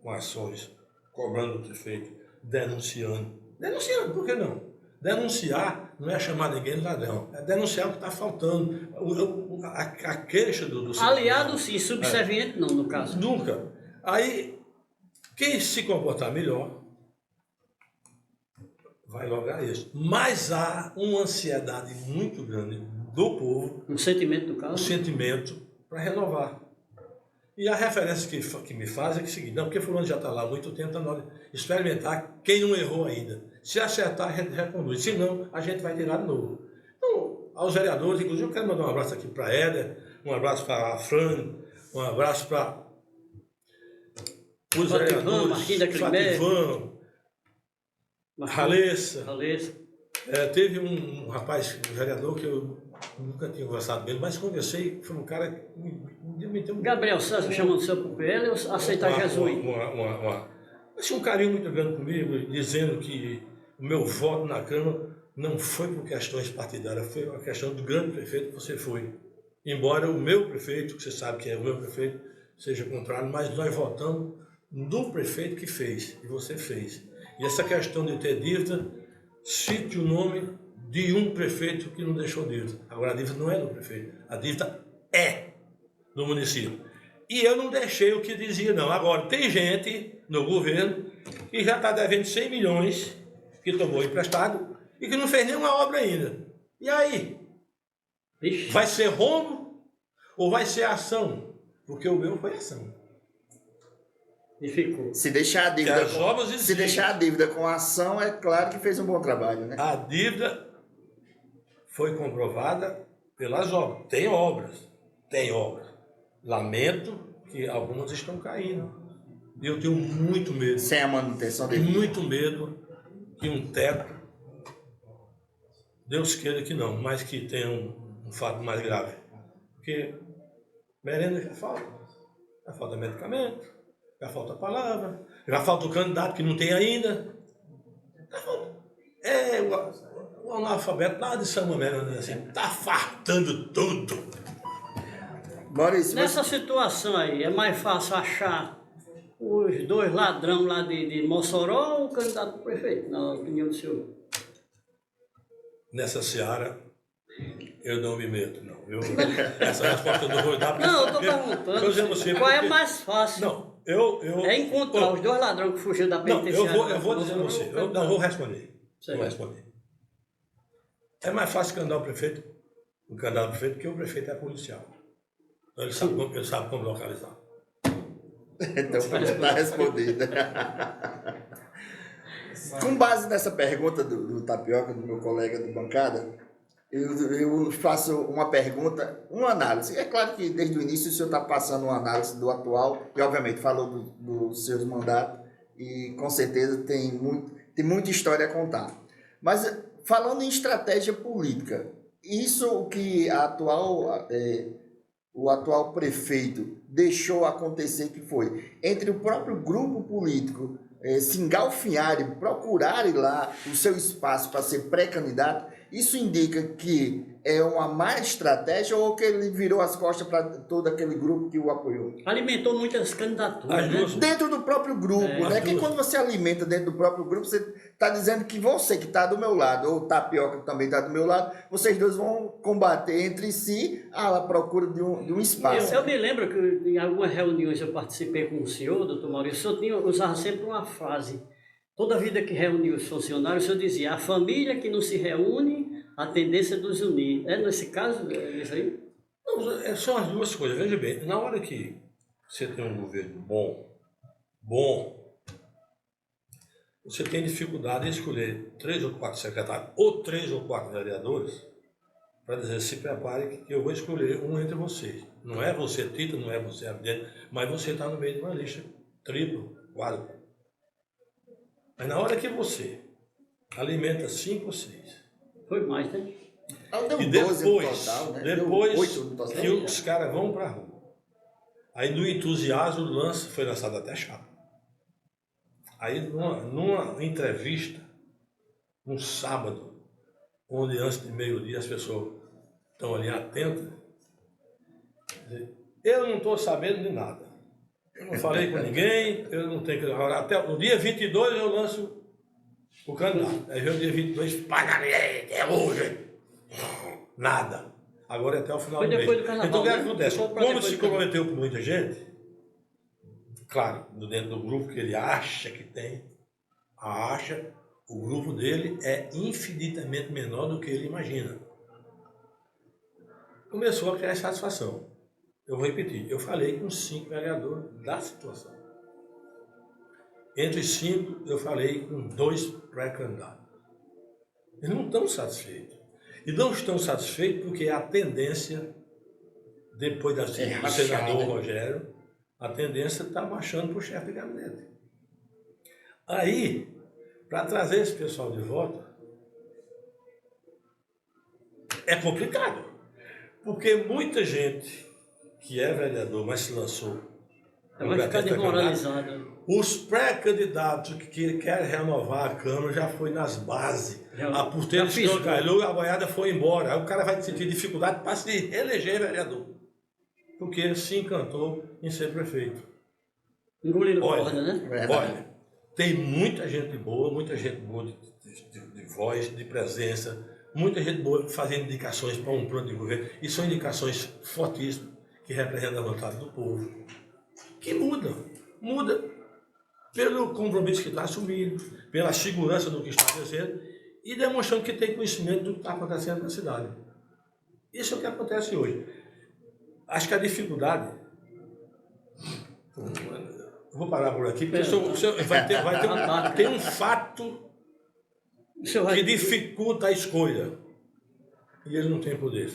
com ações, cobrando o prefeito, denunciando. Denunciando, por que não? Denunciar não é chamar ninguém de ladrão, é denunciar o que está faltando. A queixa do Aliado sim, subserviente não, no caso. Nunca. Aí, quem se comportar melhor vai lograr isso. Mas há uma ansiedade muito grande do povo, Um sentimento do um caso. sentimento para renovar. E a referência que me faz é que é o seguinte, não, porque fulano já está lá há muito tempo, está na hora de experimentar quem não errou ainda. Se acertar, a gente reconduz. Se não, a gente vai tirar de novo. Então, aos vereadores, inclusive eu quero mandar um abraço aqui para a Éder, um abraço para a Fran, um abraço para os vereadores, Marquinhos da Climé. Fativan, Ralessa. Teve um rapaz, um vereador, que eu nunca tinha conversado dele, mas conversei, foi um cara que me deu Gabriel César chamando o seu para o PL ou aceitar Jesus? Um carinho muito grande comigo, dizendo que o meu voto na Câmara não foi por questões partidárias, foi uma questão do grande prefeito que você foi. Embora o meu prefeito, que você sabe que é o meu prefeito, seja contrário, mas nós votamos no prefeito que fez, e você fez. E essa questão de ter dívida, cite o nome de um prefeito que não deixou dívida. Agora, a dívida não é do prefeito, a dívida é do município. E eu não deixei o que dizia, não. Agora, tem gente no governo que já está devendo 100 milhões, que tomou emprestado, e que não fez nenhuma obra ainda. E aí? Ixi. Vai ser rombo ou vai ser ação? Porque o meu foi ação. E ficou. Se deixar a dívida com a ação, é claro que fez um bom trabalho, né? A dívida foi comprovada pelas obras. Tem obras. Lamento que algumas estão caindo. E eu tenho muito medo. Sem a manutenção dele. Muito medo que um teto, Deus queira que não, mas que tenha um fato mais grave. Porque merenda já falta. Já falta medicamento, já falta palavra, já falta o candidato que não tem ainda. O analfabeto lá de São Manuel, assim, tá fartando tudo. Maurício, Nessa situação aí, é mais fácil achar os dois ladrão lá de Mossoró ou o candidato do prefeito, na opinião do senhor? Nessa seara, eu não me meto, não. Essa resposta eu não vou dar. Não, eu estou perguntando qual é mais fácil. Não, é encontrar os dois ladrões que fugiram da Não, penitenciária. eu vou dizer a você. Eu não vou responder. Certo. Vou responder. É mais fácil candidato ao prefeito, o candidato ao prefeito, porque o prefeito é policial. Então ele sabe como localizar. Então está respondida. Com base nessa pergunta do Tapioca, do meu colega de bancada, eu faço uma pergunta, uma análise. É claro que desde o início o senhor está passando uma análise do atual, e obviamente falou dos seus mandatos, e com certeza tem muita história a contar. Mas falando em estratégia política, isso que a atual o atual prefeito deixou acontecer, que foi entre o próprio grupo político se engalfinharem, procurarem lá o seu espaço para ser pré-candidato, isso indica que é uma má estratégia ou que ele virou as costas para todo aquele grupo que o apoiou? Alimentou muitas candidaturas, né? Dentro do próprio grupo, né? Que quando você alimenta dentro do próprio grupo, você está dizendo que você que está do meu lado, ou o Tapioca que também está do meu lado, vocês dois vão combater entre si à procura de um espaço. Eu me lembro que em algumas reuniões eu participei com o senhor, doutor Maurício, o senhor usava sempre uma frase. Toda vida que reunia os funcionários, o senhor dizia: a família que não se reúne, a tendência é dos unir. É nesse caso, é isso aí? Não, são as duas coisas. Veja bem, na hora que você tem um governo bom, você tem dificuldade em escolher 3 ou 4 secretários ou 3 ou 4 vereadores para dizer: se prepare que eu vou escolher um entre vocês. Não é você Tito, não é você Abdiel, mas você está no meio de uma lista triplo, quádruplo. Mas na hora que você alimenta 5 ou 6, foi mais, né? E depois que os caras vão para a rua, aí no entusiasmo foi lançado até chapa. Aí numa entrevista, um sábado, onde antes de meio-dia as pessoas estão ali atentas, eu não estou sabendo de nada. Eu não falei com ninguém, eu não tenho que... Até o dia 22 eu lanço o candidato. Aí vem o dia 22, pagamento, é hoje. Nada. Agora é até o final do mês. Então o que acontece? Como se comprometeu com muita gente, claro, dentro do grupo que ele acha que tem, o grupo dele é infinitamente menor do que ele imagina. Começou a criar satisfação. Eu vou repetir, eu falei com 5 vereadores da situação. Entre 5, eu falei com 2 pré-candidatos. Eles não estão satisfeitos. E não estão satisfeitos porque a tendência, depois do senador Rogério, a tendência está baixando para o chefe de gabinete. Aí, para trazer esse pessoal de volta, é complicado. Porque muita gente que é vereador, mas se lançou, vai ficar desmoralizado. Os pré-candidatos que querem renovar a Câmara já foi nas bases. A porteira escancalhou e a boiada foi embora. Aí o cara vai sentir dificuldade para se eleger vereador. Porque se encantou em ser prefeito. Engolindo corda, né? Olha, tem muita gente boa de voz, de presença, muita gente boa fazendo indicações para um plano de governo. E são indicações fortíssimas que representam a vontade do povo. Que muda pelo compromisso que está assumindo, pela segurança do que está fazendo e demonstrando que tem conhecimento do que está acontecendo na cidade. Isso é o que acontece hoje. Acho que a dificuldade... Vou parar por aqui, porque tem um fato que dificulta a escolha. E ele não tem poder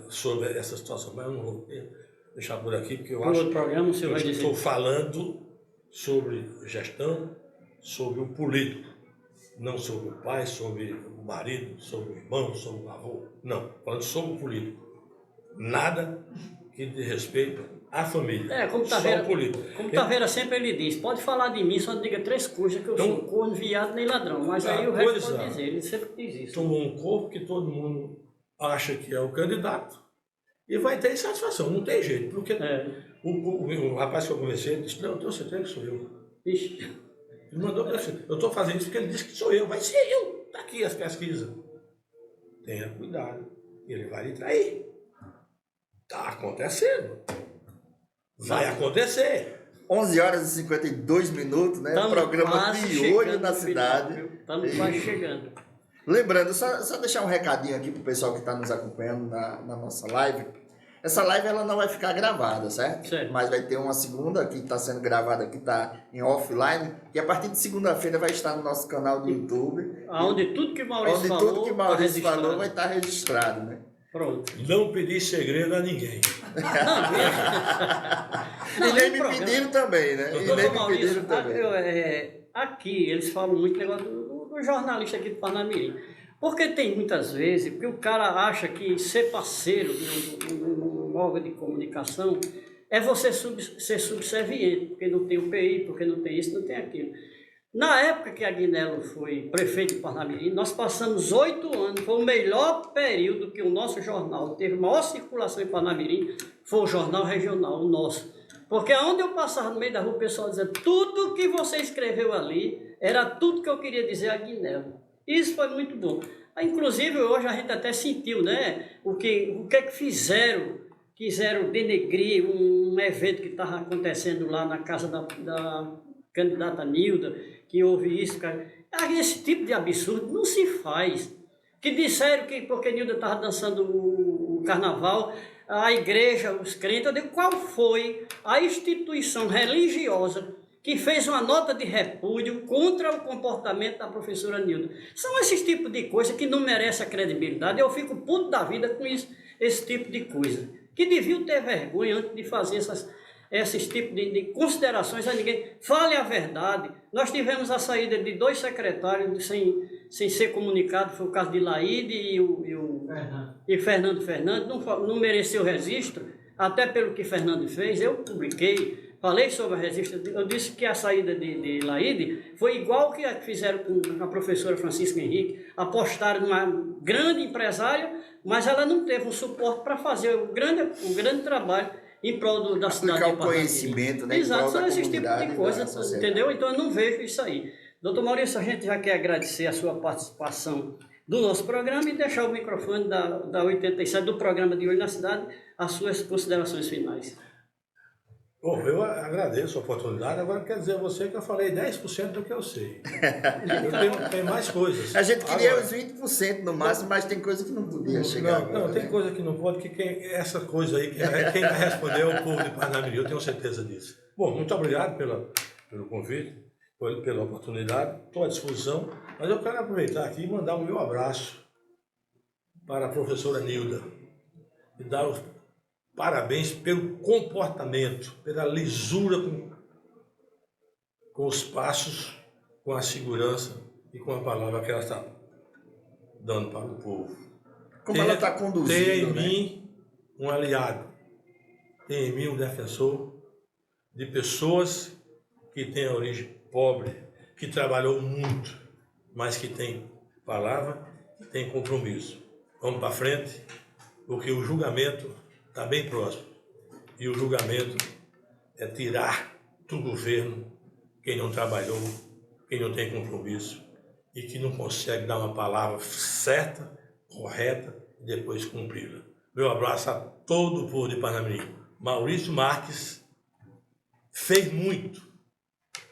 sobre essa situação. Mas eu não vou deixar por aqui, porque eu acho que eu estou falando sobre gestão, sobre o político, não sobre o pai, sobre o marido, sobre o irmão, sobre o avô. Não, falando sobre o político. Nada que diz respeito à família. Como Taveira sempre ele diz: pode falar de mim, só diga 3 coisas, que eu sou corno, viado nem ladrão. Mas aí o resto pode dizer, ele sempre diz isso. Tomou um corpo que todo mundo acha que é o candidato e vai ter insatisfação, não tem jeito, porque o rapaz que eu conversei, ele disse: não, eu tenho certeza que sou eu. Ixi. Ele mandou para você: eu estou fazendo isso porque ele disse que sou eu, vai ser eu, está aqui as pesquisas. Tenha cuidado, ele vai lhe trair. Está acontecendo, vai acontecer. 11 horas e 52 minutos, né? O programa de Olho na Cidade. Estamos quase chegando. Lembrando, só deixar um recadinho aqui para o pessoal que está nos acompanhando na nossa live. Essa live ela não vai ficar gravada, certo? Mas vai ter uma segunda que está sendo gravada, que está em offline, e a partir de segunda-feira vai estar no nosso canal do YouTube. Onde tudo que o Maurício falou vai estar registrado, né? Pronto. Não pedir segredo a ninguém. E nem me pediram também, né? E nem me pediram também. Aqui eles falam muito negócio do jornalista aqui de Parnamirim. Porque tem muitas vezes, porque o cara acha que ser parceiro de um órgão de comunicação, é você ser subserviente, porque não tem UPI, porque não tem isso, não tem aquilo. Na época que Agnello foi prefeito de Parnamirim, nós passamos 8 anos, foi o melhor período que o nosso jornal teve maior circulação em Parnamirim, foi o Jornal Regional, o nosso. Porque onde eu passava no meio da rua, o pessoal dizia, tudo que você escreveu ali, era tudo que eu queria dizer a Agnello. Isso foi muito bom. Inclusive, hoje a gente até sentiu, né, o que fizeram, quiseram denegrir um evento que estava acontecendo lá na casa da candidata Nilda, que houve isso, cara. Esse tipo de absurdo não se faz. Que disseram que porque Nilda estava dançando o carnaval, a igreja, os crentes, eu digo, qual foi a instituição religiosa que fez uma nota de repúdio contra o comportamento da professora Nilda? São esses tipos de coisas que não merecem a credibilidade. Eu fico puto da vida com isso, esse tipo de coisa. Que deviam ter vergonha antes de fazer esses tipos de considerações a ninguém. Fale a verdade. Nós tivemos a saída de 2 secretários sem ser comunicado, foi o caso de Laíde e Fernando Fernandes, não mereceu registro, até pelo que Fernando fez. Eu publiquei, falei sobre a registro, eu disse que a saída de Laíde foi igual que a que fizeram com a professora Francisca Henrique, apostaram numa grande empresária, mas ela não teve um suporte para fazer um grande trabalho em prol da cidade de Parnamirim. Aplicar o conhecimento, né? Exato, são esses tipos de coisas, entendeu? Então eu não vejo isso aí. Doutor Maurício, a gente já quer agradecer a sua participação do nosso programa e deixar o microfone da 87, do programa de Olho na Cidade, as suas considerações finais. Bom, eu agradeço a oportunidade. Agora quer dizer a você que eu falei 10% do que eu sei. Eu tenho mais coisas. A gente queria os 20% no máximo, mas tem coisa que não podia chegar. Não, tem coisa que não pode, essa coisa aí, quem vai responder é o povo de Parnamirim, eu tenho certeza disso. Bom, muito obrigado pelo convite, pela oportunidade, estou à disposição, mas eu quero aproveitar aqui e mandar o meu abraço para a professora Nilda e dar os parabéns pelo comportamento, pela lisura com os passos, com a segurança e com a palavra que ela está dando para o povo. Como ela está conduzindo, tem em mim um aliado, tem em mim um defensor de pessoas que têm a origem pobre, que trabalhou muito, mas que tem palavra, que tem compromisso. Vamos para frente, porque o julgamento está bem próximo. E o julgamento é tirar do governo quem não trabalhou, quem não tem compromisso e que não consegue dar uma palavra certa, correta e depois cumpri-la. Meu abraço a todo o povo de Parnamirim. Maurício Marques fez muito,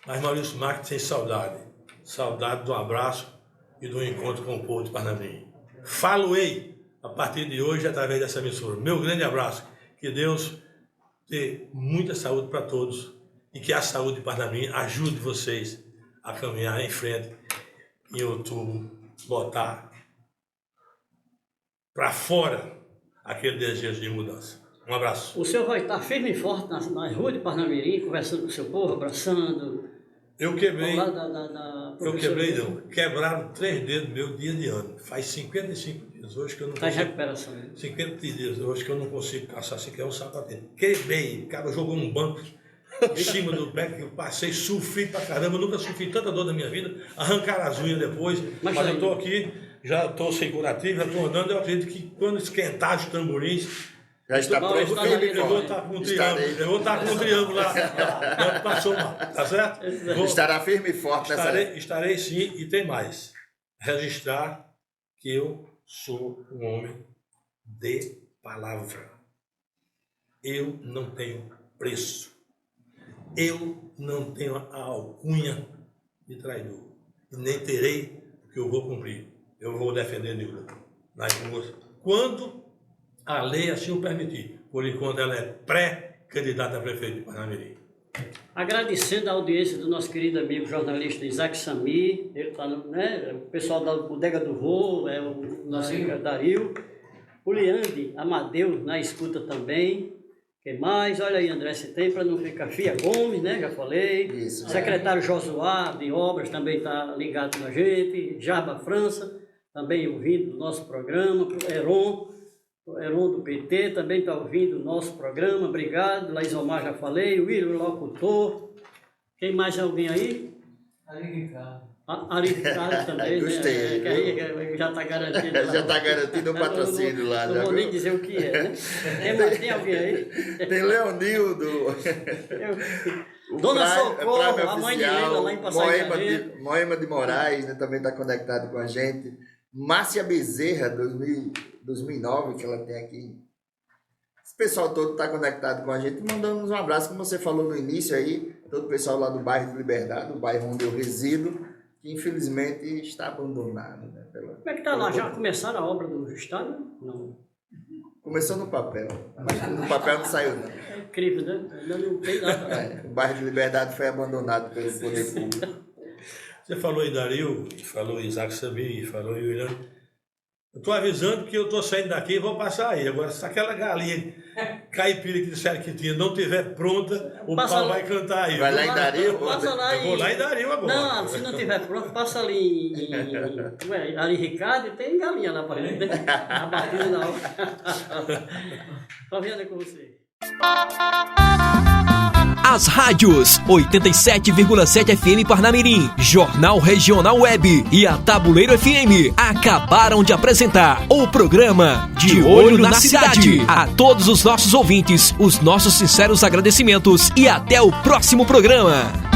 mas Maurício Marques tem saudade. Saudade do abraço e do encontro com o povo de Parnamirim. Falo-ei a partir de hoje através dessa emissora. Meu grande abraço. Que Deus dê muita saúde para todos e que a saúde de Parnamirim ajude vocês a caminhar em frente em outubro, botar para fora aquele desejo de mudança. Um abraço. O senhor vai estar firme e forte nas ruas de Parnamirim, conversando com o seu povo, abraçando. Eu quebrei. Eu quebrei, não. Quebraram 3 dedos meu dia de ano. Faz 55 dias hoje que eu não consigo. Está em recuperação. Né? 50 dias hoje que eu não consigo caçar sequer um sapatinho. Quebrei. O cara jogou um banco em cima do pé que eu passei, sofri pra caramba. Eu nunca sofri tanta dor na minha vida. Arrancaram as unhas depois. Mas eu estou aqui, já estou sem curativo, já estou andando. Eu acredito que quando esquentar os tamborins. Já está pronto. Eu vou estar com um triângulo. Eu vou estar com um triângulo lá. Passou mal, tá certo? Estará firme e forte nessa. Estarei sim, e tem mais. Registrar que eu sou um homem de palavra. Eu não tenho preço. Eu não tenho a alcunha de traidor. E nem terei, porque eu vou cumprir. Eu vou defender Nilda nas ruas. Quando a lei assim o permitir. Por enquanto ela é pré-candidata a prefeito de Parnamirim. Agradecendo a audiência do nosso querido amigo jornalista Isaac Samir, ele está, né, o pessoal da Bodega do Rô, o nosso Dario, o Leandre Amadeu na escuta também. Quem mais? Olha aí, André, se tem para não ficar. Fia Gomes, né? Já falei. Isso. Secretário Josuá de Obras também está ligado com a gente. Jaba França, também ouvindo o nosso programa. Heron. Heron do PT também está ouvindo o nosso programa, obrigado. Laisomar já falei, o William, locutor. Quem mais? Alguém aí? Ari Ricardo também. Gostei. Que já está garantido. Já está garantido o patrocínio lá. Não vou nem dizer o que é, né? Tem alguém aí? Tem Leonildo. Dona Socorro, a mãe de Leila lá em Passagarreira. Moema de Moraes, né, também está conectado com a gente. Márcia Bezerra, 2009, que ela tem aqui. Esse pessoal todo está conectado com a gente, mandando um abraço, como você falou no início aí, todo o pessoal lá do bairro de Liberdade, o bairro onde eu resido, que infelizmente está abandonado. Né, como é que está lá? Já começaram a obra do estádio? Não. Começou no papel, mas no papel não saiu não. É incrível, né? Ainda não tem nada. O bairro de Liberdade foi abandonado pelo poder público. Você falou em Dario, falou em Isaac Samir, falou em William. Eu estou avisando que eu estou saindo daqui e vou passar aí. Agora, se aquela galinha caipira que disseram que tinha não estiver pronta, o pau vai cantar aí. Vai lá em Dario? Passa lá eu vou lá em Dario agora. Não, se não estiver pronto, passa ali em Ari Ricardo e tem galinha lá para gente, né? A batida na hora. Flaviana, é com você. As rádios 87,7 FM Parnamirim, Jornal Regional Web e a Tabuleiro FM acabaram de apresentar o programa De Olho na Cidade. A todos os nossos ouvintes, os nossos sinceros agradecimentos e até o próximo programa.